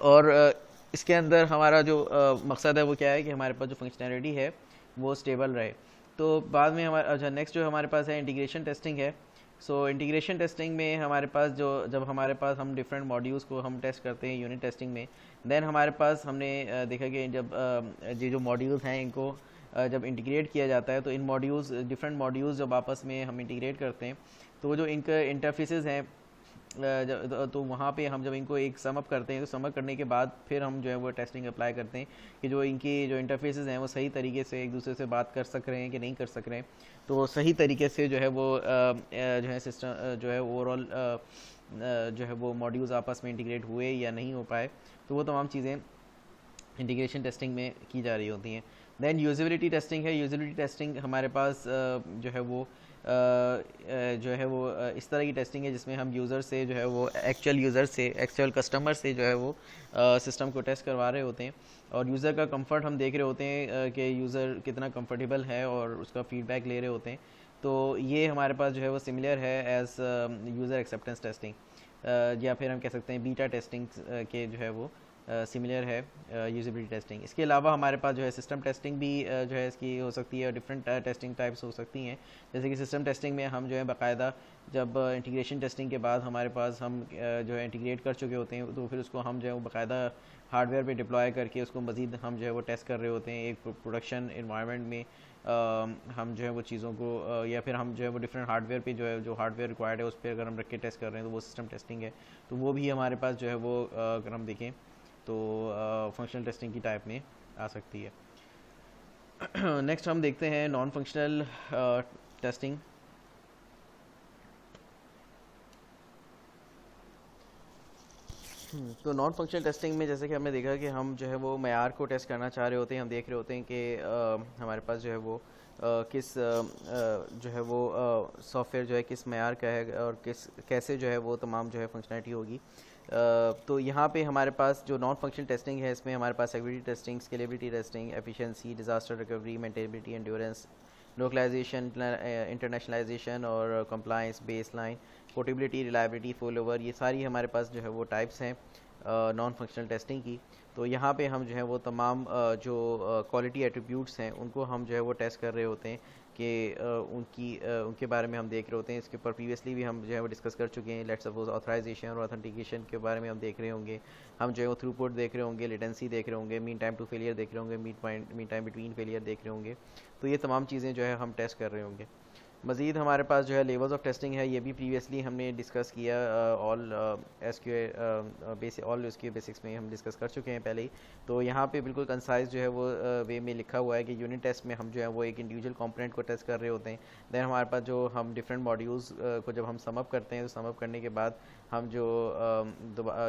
और इसके अंदर हमारा जो मकसद है वो क्या है कि हमारे पास जो फंक्शनैलिटी है वो स्टेबल रहे। तो बाद में हमारा अच्छा नेक्स्ट जो हमारे पास है इंटीग्रेशन टेस्टिंग है। सो इंटीग्रेशन टेस्टिंग में हमारे पास जब हमारे पास हम डिफरेंट मॉड्यूल्स को हम टेस्ट करते हैं यूनिट टेस्टिंग में, देन हमारे पास हमने देखा कि जब ये जो मॉड्यूल्स हैं इनको जब इंटीग्रेट किया जाता है तो इन मॉड्यूल्स डिफरेंट मॉड्यूल्स जब आपस में हम इंटीग्रेट करते हैं तो जो इनका इंटरफेसेस हैं तो वहाँ पे हम जब इनको एक सम अप करते हैं तो सम अप करने के बाद फिर हम जो है वो टेस्टिंग अप्लाई करते हैं कि जो इनकी जो इंटरफेसेस हैं वो सही तरीके से एक दूसरे से बात कर सक रहे हैं कि नहीं कर सक रहे हैं। तो सही तरीके से जो है वो जो है सिस्टम जो है ओवरऑल जो है वो मॉड्यूल्स आपस में इंटीग्रेट हुए या नहीं हो पाए, तो वो तमाम चीज़ें इंटीग्रेशन टेस्टिंग में की जा रही होती हैं। देन यूज़ेबिलिटी टेस्टिंग है। यूज़ेबिलिटी टेस्टिंग हमारे पास जो है वो इस तरह की टेस्टिंग है जिसमें हम यूज़र से जो है वो एक्चुअल कस्टमर से जो है वो सिस्टम को टेस्ट करवा रहे होते हैं, और यूज़र का कंफर्ट हम देख रहे होते हैं कि यूज़र कितना कंफर्टेबल है, और उसका फीडबैक ले रहे होते हैं। तो ये हमारे पास जो है वो सिमिलर है एज यूज़र एक्सेप्टेंस टेस्टिंग, या फिर हम कह सकते हैं बीटा टेस्टिंग के जो है वो सिमिलर है यूजेबिलिटी टेस्टिंग। इसके अलावा हमारे पास जो है सिस्टम टेस्टिंग भी जो है इसकी हो सकती है, डिफरेंट टेस्टिंग टाइप्स हो सकती हैं। जैसे कि सिस्टम टेस्टिंग में हम जो है बाकायदा जब इंटीग्रेशन टेस्टिंग के बाद हमारे पास हम जो है इंटीग्रेट कर चुके होते हैं, तो फिर उसको हम जो है वो बाकायदा हार्डवेयर पे डिप्लॉय करके उसको मज़ीद हम जो है वो टेस्ट कर रहे होते हैं एक प्रोडक्शन इन्वायरमेंट में। हम जो है वो चीज़ों को या फिर हम जो है वो डिफरेंट हार्डवेयर पे जो है जो हार्डवेयर रिक्वायर्ड है उस पर अगर हम रख के टेस्ट कर रहे हैं तो वो सिस्टम टेस्टिंग है। तो वो भी हमारे पास जो है वो अगर हम देखें तो फंक्शनल टेस्टिंग की टाइप में आ सकती है। नेक्स्ट हम देखते हैं नॉन फंक्शनल टेस्टिंग। तो नॉन फंक्शनल टेस्टिंग में जैसे कि हमने देखा कि हम जो है वो मयार को टेस्ट करना चाह रहे होते हैं। हम देख रहे होते हैं कि हमारे पास जो है वो जो है वो सॉफ्टवेयर जो है किस मयार का है और कैसे जो है वो तमाम जो है फंक्शनैलिटी होगी। तो यहाँ पे हमारे पास जो नॉन फंक्शनल टेस्टिंग है इसमें हमारे पास security testing, scalability testing, efficiency, disaster recovery, maintainability, endurance, localization, internationalization और compliance, baseline, portability, reliability, fall over, ये सारी हमारे पास जो है वो टाइप्स हैं नॉन फंक्शनल टेस्टिंग की। तो यहाँ पे हम जो है वो तमाम जो क्वालिटी एट्रीब्यूट्स हैं उनको हम जो है वो टेस्ट कर रहे होते हैं कि उनके बारे में हम देख रहे होते हैं। इसके ऊपर प्रीवियसली भी हम जो है वो डिस्कस कर चुके हैं। लेट्स सपोज ऑथराइजेशन और ऑथेंटिकेशन के बारे में हम देख रहे होंगे, हम जो है वो थ्रूपुट देख रहे होंगे, लेटेंसी देख रहे होंगे, मीन टाइम टू फेलियर देख रहे होंगे, मीन टाइम बिटवीन फेलियर देख रहे होंगे। तो ये तमाम चीज़ें जो है हम टेस्ट कर रहे होंगे। मज़ीद हमारे पास जो है लेवल्स ऑफ टेस्टिंग है, ये भी प्रीवियसली हमने डिस्कस किया ऑल उसके बेसिक्स में हम डिस्कस कर चुके हैं पहले ही। तो यहाँ पे बिल्कुल कंसाइज जो है वो वे में लिखा हुआ है कि यूनिट टेस्ट में हम जो है वो एक इंडिविजुअल कंपोनेंट को टेस्ट कर रहे होते हैं। दैन हमारे पास जो हम डिफरेंट मॉड्यूल्स को जब हम समअप करते हैं तो समअप करने के बाद हम जो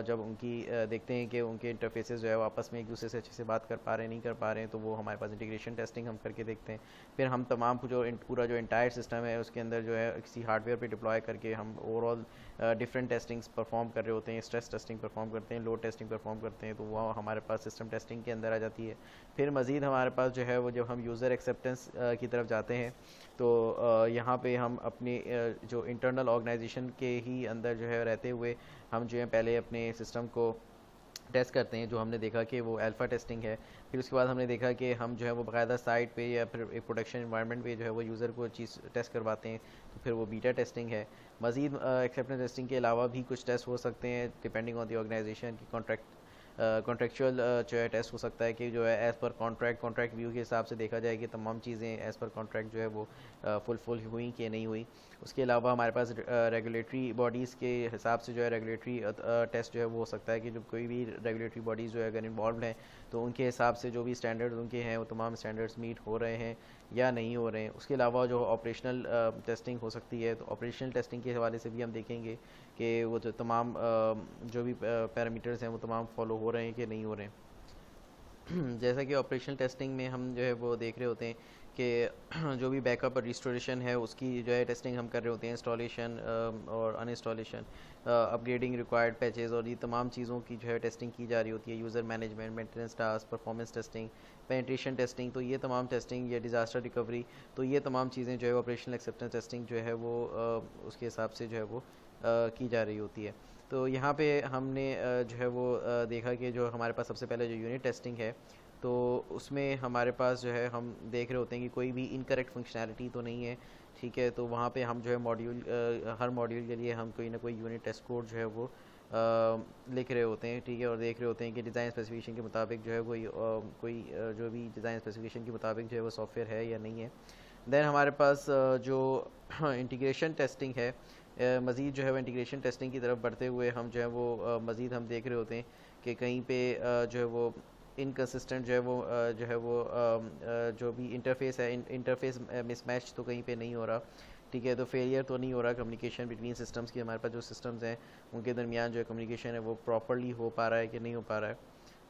जब उनकी देखते हैं कि उनके इंटरफेसेस जो है वो आपस में एक दूसरे से अच्छे से बात कर पा रहे हैं नहीं कर पा रहे हैं, तो वो हमारे पास इंटीग्रेशन टेस्टिंग हम करके देखते हैं। फिर हम तमाम पूरा जो इंटायर सिस्टम है उसके अंदर जो है किसी हार्डवेयर पे डिप्लॉय करके हम ओवरऑल डिफरेंट टेस्टिंग्स परफॉर्म कर रहे होते हैं। स्ट्रेस टेस्टिंग परफॉर्म करते हैं, लोड टेस्टिंग परफॉर्म करते हैं, तो वो हमारे पास सिस्टम टेस्टिंग के अंदर आ जाती है। फिर मज़ीद हमारे पास जो है वो जब हम यूज़र एक्सेप्टेंस की तरफ जाते हैं तो यहाँ पे हम अपने जो इंटरनल ऑर्गेनाइजेशन के ही अंदर जो है रहते हुए हम जो है पहले अपने सिस्टम को टेस्ट करते हैं, जो हमने देखा कि वो अल्फ़ा टेस्टिंग है। फिर उसके बाद हमने देखा कि हम जो है वो बाकायदा साइट पे या फिर एक प्रोडक्शन इन्वायरमेंट पे जो है वो यूज़र को चीज़ टेस्ट करवाते हैं, तो फिर वो बीटा टेस्टिंग है। मज़ीद एक्सेप्टेंस टेस्टिंग के अलावा भी कुछ टेस्ट हो सकते हैं डिपेंडिंग ऑन द ऑर्गेनाइजेशन की कॉन्ट्रेक्चुअल जो है टेस्ट हो सकता है कि जो है एज़ पर कॉन्ट्रैक्ट व्यू के हिसाब से देखा जाए कि तमाम चीज़ें एज़ पर कॉन्ट्रैक्ट जो है वो फुलफिल हुई कि नहीं हुई। उसके अलावा हमारे पास रेगुलेटरी बॉडीज़ के हिसाब से जो है रेगुलेटरी टेस्ट जो है वो हो सकता है कि जब कोई भी रेगुलेटरी बॉडीज़ जो है अगर इन्वॉल्व हैं तो उनके हिसाब से जो भी स्टैंडर्ड्स उनके हैं वो तमाम स्टैंडर्ड्स मीट हो रहे हैं या नहीं हो रहे हैं। उसके अलावा जो ऑपरेशनल टेस्टिंग हो सकती है, तो ऑपरेशनल टेस्टिंग के हवाले से भी हम देखेंगे कि वो जो तमाम जो भी पैरामीटर्स हैं वो तमाम फॉलो हो रहे हैं कि नहीं हो रहे हैं। जैसा कि ऑपरेशनल टेस्टिंग में हम जो है वो देख रहे होते हैं कि जो भी बैकअप और रिस्टोरेशन है उसकी जो है टेस्टिंग हम कर रहे होते हैं, इंस्टॉलेशन और अनइंस्टॉलेशन, अपग्रेडिंग रिक्वायर्ड पैचेस, और ये तमाम चीज़ों की जो है टेस्टिंग की जा रही होती है। User management, maintenance task, performance testing, penetration testing, तो ये तमाम टेस्टिंग, या डिज़ास्टर रिकवरी, तो ये तमाम चीज़ें जो है ऑपरेशनल एक्सेप्टेंस टेस्टिंग जो है वो उसके हिसाब से जो है वो की जा रही होती है। तो यहाँ पे हमने जो है वो देखा कि जो हमारे पास सबसे पहले जो यूनिट टेस्टिंग है तो उसमें हमारे पास जो है हम देख रहे होते हैं कि कोई भी इनकरेक्ट फंक्शनैलिटी तो नहीं है, ठीक है। तो वहाँ पे हम जो है हर मॉड्यूल के लिए हम कोई ना कोई यूनिट टेस्ट कोड जो है वो लिख रहे होते हैं, ठीक है, और देख रहे होते हैं कि डिज़ाइन स्पेसिफिकेशन के मुताबिक जो है कोई जो भी डिज़ाइन स्पेसिफिकेशन के मुताबिक जो है वो सॉफ्टवेयर है या नहीं है। देन हमारे पास जो इंटीग्रेशन टेस्टिंग है, मज़ीद जो है वो इंटीग्रेशन टेस्टिंग की तरफ बढ़ते हुए हम जो है वो मज़ीद हम देख रहे होते हैं कि कहीं पे जो है वो इनकन्सिस्टेंट जो है वो जो भी इंटरफेस है, इंटरफेस मिसमैच तो कहीं पे नहीं हो रहा, ठीक है। तो फेलियर तो नहीं हो रहा कम्युनिकेशन बिटवीन सिस्टम्स की, हमारे पास जो सिस्टम्स हैं उनके दरमियान जो है कम्युनिकेशन है वो प्रॉपरली हो पा रहा है कि नहीं हो पा रहा है।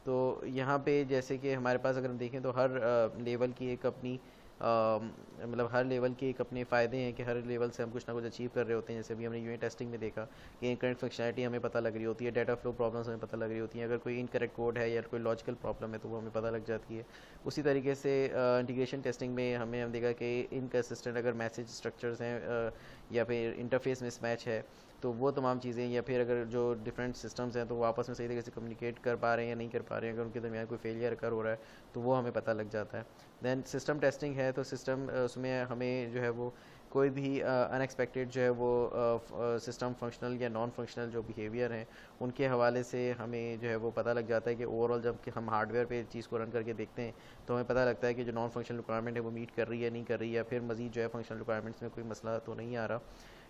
तो यहाँ पे जैसे कि हमारे पास अगर हम देखें तो हर लेवल की एक अपनी मतलब हर लेवल के एक अपने फ़ायदे हैं कि हर लेवल से हम कुछ ना कुछ अचीव कर रहे होते हैं। जैसे अभी हमने यूनिट टेस्टिंग में देखा कि इनकरेक्ट फंक्शनैलिटी हमें पता लग रही होती है, डाटा फ्लो प्रॉब्लम्स हमें पता लग रही होती हैं, अगर कोई इनकरेक्ट कोड है या कोई लॉजिकल प्रॉब्लम है तो वो हमें पता लग जाती है। उसी तरीके से इंटीग्रेशन टेस्टिंग में हम देखा कि इनकंसिस्टेंट अगर मैसेज स्ट्रक्चर्स हैं या फिर इंटरफेस मिसमैच है तो वो तमाम चीज़ें, या फिर अगर जो डिफरेंट सिस्टम्स हैं तो वो आपस में सही तरीके से कम्युनिकेट कर पा रहे हैं या नहीं कर पा रहे हैं, अगर उनके दरमियान कोई फेलियर अकर हो रहा है तो वो हमें पता लग जाता है। दैन सिस्टम टेस्टिंग है तो सिस्टम उसमें हमें जो है वो कोई भी अनएक्सपेक्टेड जो है वो सिस्टम फंक्शनल या नॉन फंक्शनल जो बिहेवियर हैं उनके हवाले से हमें जो है वो पता लग जाता है कि ओवरऑल जब कि हम हार्डवेयर पे चीज़ को रन करके देखते हैं तो हमें पता लगता है कि जो नॉन फंक्शनल रिक्वायरमेंट है वो मीट कर रही है नहीं कर रही है, या फिर मज़ीद जो है फंक्शनल रिक्वायरमेंट्स में कोई मसला तो नहीं आ रहा,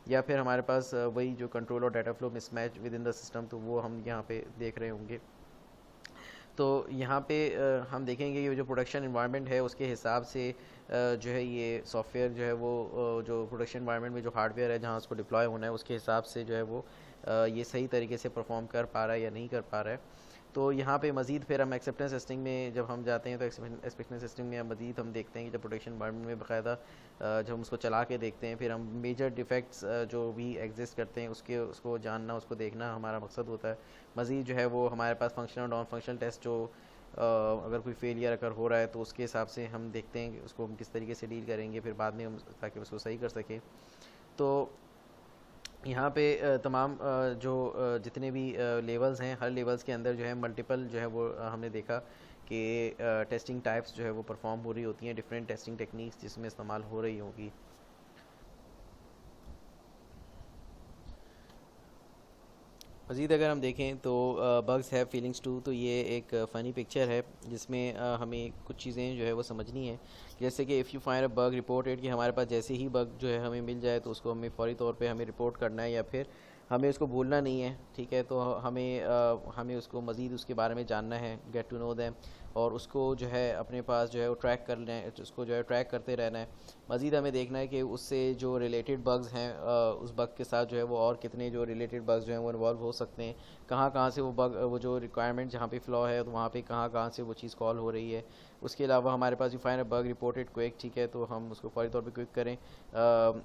या फिर हमारे पास वही जो कंट्रोल और data flow mismatch with in the system तो वो हम यहाँ पे देख रहे होंगे। तो यहाँ पे हम देखेंगे ये जो प्रोडक्शन इन्वायरमेंट है उसके हिसाब से जो है ये सॉफ्टवेयर जो है वो जो प्रोडक्शन इन्वायरमेंट में जो हार्डवेयर है जहाँ उसको डिप्लॉय होना है उसके हिसाब से जो है वो ये सही तरीके से परफॉर्म कर पा रहा है या नहीं कर पा रहा है। तो यहाँ पे मज़ीद फिर हम एक्सेप्टेंस टेस्टिंग में जब हम जाते हैं तो एक्सेप्टेंस टेस्टिंग में मज़ीद हम देखते हैं कि जब प्रोडक्शन इन्वायरमेंट में बाकायदा जब हम उसको चला के देखते हैं फिर हम मेजर डिफेक्ट्स जो भी एग्जिस्ट करते हैं उसको जानना उसको देखना हमारा मकसद होता है। मज़ीद जो है वो हमारे पास फंक्शनल और नॉन फंक्शनल टेस्ट जो अगर कोई फेलियर अगर हो रहा है तो उसके हिसाब से हम देखते हैं कि उसको हम किस तरीके से डील करेंगे फिर बाद में हम ताकि उसको सही कर सकें। तो यहाँ पे तमाम जो जितने भी लेवल्स हैं हर लेवल्स के अंदर जो है मल्टीपल जो है वो हमने देखा कि टेस्टिंग टाइप्स जो है वो परफॉर्म हो रही होती हैं, डिफरेंट टेस्टिंग टेक्निक्स जिसमें इस्तेमाल हो रही होगी। मज़ीद अगर हम देखें तो बग्स हैव फीलिंग्स टू, तो ये एक फ़नी पिक्चर है जिसमें हमें कुछ चीज़ें जो है वो समझनी है। जैसे कि if you find a bug reported, कि हमारे पास जैसे ही बग जो है हमें मिल जाए तो उसको हमें फ़ौरी तौर पे हमें रिपोर्ट करना है या फिर हमें उसको भूलना नहीं है, ठीक है। तो हमें उसको मज़ीद उसके बारे में जानना है, गेट टू नो दैम, और उसको जो है अपने पास जो है वो ट्रैक कर लें, उसको जो है ट्रैक करते रहना है। मज़ीद हमें देखना है कि उससे जो रिलेटेड बग्स हैं उस बग के साथ जो है वो और कितने जो रिलेटेड बग्स जो हैं वो इन्वॉल्व हो सकते हैं, कहाँ कहाँ से वो बग वो जो रिक्वायरमेंट जहाँ पे फ्लॉ है तो वहाँ पे कहाँ कहाँ से वो चीज़ कॉल हो रही है। उसके अलावा हमारे पास you find a bug reported quick, ठीक है, तो हम उसको फौरी तौर पे क्विक करें।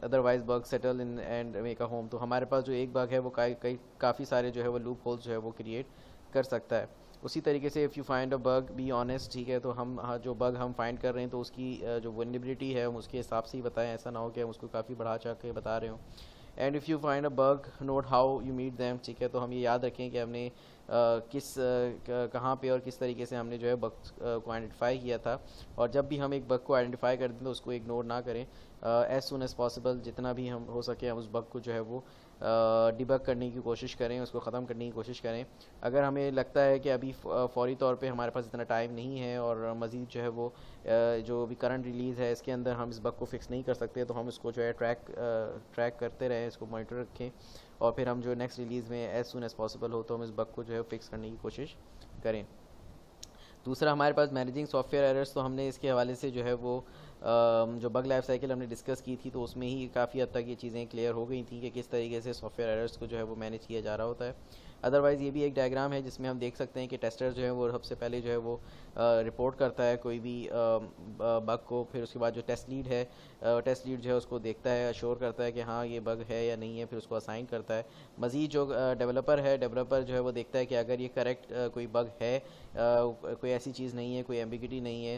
Otherwise bug settle in and make a home, तो हमारे पास जो एक बग है वो काफ़ी सारे जो है वो लूप होल्स जो है वो क्रिएट कर सकता है। उसी तरीके से if you find a bug be honest, ठीक है, तो हम जो बग हम फाइंड कर रहे हैं तो उसकी जो वल्नरेबिलिटी है हम उसके हिसाब से ही बताएं, ऐसा ना हो कि हम उसको काफ़ी बढ़ा चढ़ा के बता रहे हो। And if you find a bug note how you meet them, ठीक है, तो हम ये याद रखें कि हमने कहाँ पे और किस तरीके से हमने जो है बग को आइडेंटिफाई किया था, और जब भी हम एक बग को आइडेंटिफाई कर दें तो उसको इग्नोर ना करें, एज सुन एज़ पॉसिबल जितना भी हम हो सके हम उस बग को जो है वो डिबग करने की कोशिश करें, उसको ख़त्म करने की कोशिश करें। अगर हमें लगता है कि अभी फ़ौरी तौर पे हमारे पास इतना टाइम नहीं है और मज़ीद जो है वो जो भी करंट रिलीज़ है इसके अंदर हम इस बग को फ़िक्स नहीं कर सकते, तो हम इसको जो है ट्रैक करते रहें, इसको मॉनिटर रखें, और फिर हम जो नेक्स्ट रिलीज़ में एज़ सुन एज़ पॉसिबल हो तो हम इस बग को जो है फ़िक्स करने की कोशिश करें। दूसरा हमारे पास मैनेजिंग सॉफ्टवेयर एरर्स, तो हमने इसके हवाले से जो है वो जो बग लाइफ साइकिल हमने डिस्कस की थी तो उसमें ही काफ़ी हद तक ये चीज़ें क्लियर हो गई थी कि किस तरीके से सॉफ्टवेयर एरर्स को जो है वो मैनेज किया जा रहा होता है। अदरवाइज़ ये भी एक डायग्राम है जिसमें हम देख सकते हैं कि टेस्टर जो है वो सबसे पहले जो है वो रिपोर्ट करता है कोई भी बग को, फिर उसके बाद जो टेस्ट लीड है टेस्ट लीड जो है उसको देखता है, अश्योर करता है कि हाँ ये बग है या नहीं है, फिर उसको असाइन करता है। मज़ीद जो डेवलपर जो है वो देखता है कि अगर ये करेक्ट कोई बग है, कोई ऐसी चीज़ नहीं है, कोई एम्बिगिटी नहीं है,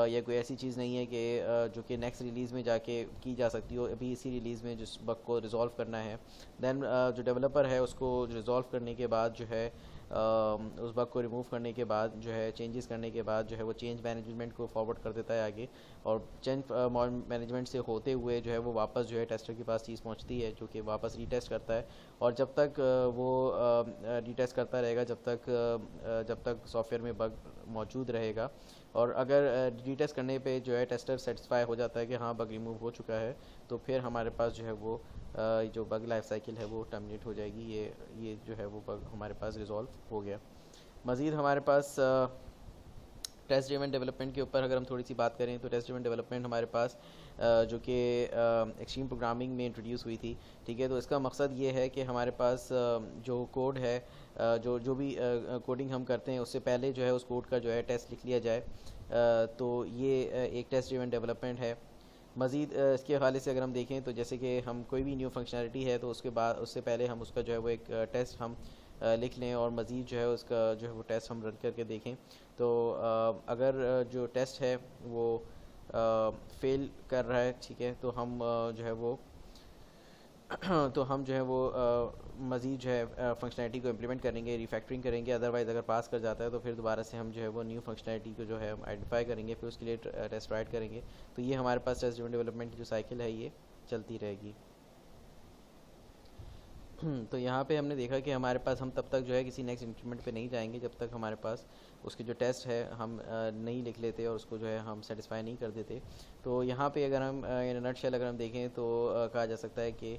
या कोई ऐसी चीज़ नहीं है कि जो कि नेक्स्ट रिलीज़ में जाके की जा सकती हो, अभी इसी रिलीज़ में जिस बग को रिज़ॉल्व करना है, दैन जो डेवलपर है उसको रिज़ॉल्व करने के बाद जो है उस बग को रिमूव करने के बाद जो है चेंजेस करने के बाद जो है वो चेंज मैनेजमेंट को फॉरवर्ड कर देता है आगे, और चेंज मैनेजमेंट से होते हुए जो है वो वापस जो है टेस्टर के पास चीज़ पहुंचती है जो कि वापस रीटेस्ट करता है, और जब तक वो रीटेस्ट करता रहेगा जब तक सॉफ्टवेयर में बग मौजूद रहेगा, और अगर रीटेस्ट करने पे जो है टेस्टर सेटिस्फाई हो जाता है कि हाँ बग रिमूव हो चुका है, तो फिर हमारे पास जो है वो जो बग लाइफ साइकिल है वो टर्मिनेट हो जाएगी, ये जो है वो बग हमारे पास रिज़ॉल्व हो गया। मज़ीद हमारे पास टेस्ट ड्रिवन डेवलपमेंट के ऊपर अगर हम थोड़ी सी बात करें तो टेस्ट ड्रिवन डेवलपमेंट हमारे पास जो कि एक्सट्रीम प्रोग्रामिंग में इंट्रोड्यूस हुई थी, ठीक है। तो इसका मकसद ये है कि हमारे पास जो कोड है, जो भी कोडिंग हम करते हैं उससे पहले जो है उस कोड का जो है टेस्ट लिख लिया जाए। तो ये एक टेस्ट ड्रिवन डेवलपमेंट है। मज़ीद इसके हवाले से अगर हम देखें तो जैसे कि हम कोई भी न्यू फंक्शनलिटी है तो उसके बाद उससे पहले हम उसका जो है वो एक टेस्ट हम लिख लें और मज़ीद जो है उसका जो है वो टेस्ट हम रन करके देखें। तो अगर जो टेस्ट है वो फेल कर रहा है, ठीक है, तो हम जो है वो तो हम जो है वो मज़ीद जो है फंक्शनलिटी को इम्प्लीमेंट करेंगे, रिफैक्टरिंग करेंगे। अदरवाइज़ अगर पास कर जाता है तो फिर दोबारा से हम जो है वो न्यू फंक्शनलिटी को जो है हम आइडेंटिफाई करेंगे, फिर उसके लिए टेस्ट राइट करेंगे। तो ये हमारे पास टेस्ट ड्रिवन डेवलपमेंट की जो साइकिल है ये चलती रहेगी। तो यहाँ पे हमने देखा कि हमारे पास हम तब तक जो है किसी नेक्स्ट इंक्रीमेंट पे नहीं जाएंगे जब तक हमारे पास उसके जो टेस्ट है हम नहीं लिख लेते और उसको जो है हम सेटिस्फाई नहीं कर देते। तो यहाँ पे अगर हम इन नटशेल अगर हम देखें तो कहा जा सकता है कि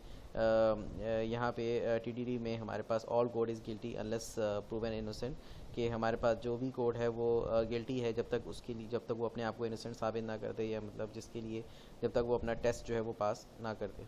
यहाँ पे टीडीडी में हमारे पास all code is guilty unless proven innocent, कि हमारे पास जो भी कोड है वो गिल्टी है जब तक उसके लिए जब तक वो अपने आप को इनोसेंट साबित ना कर दे, या मतलब जिसके लिए जब तक वो अपना टेस्ट जो है वो पास ना कर दे।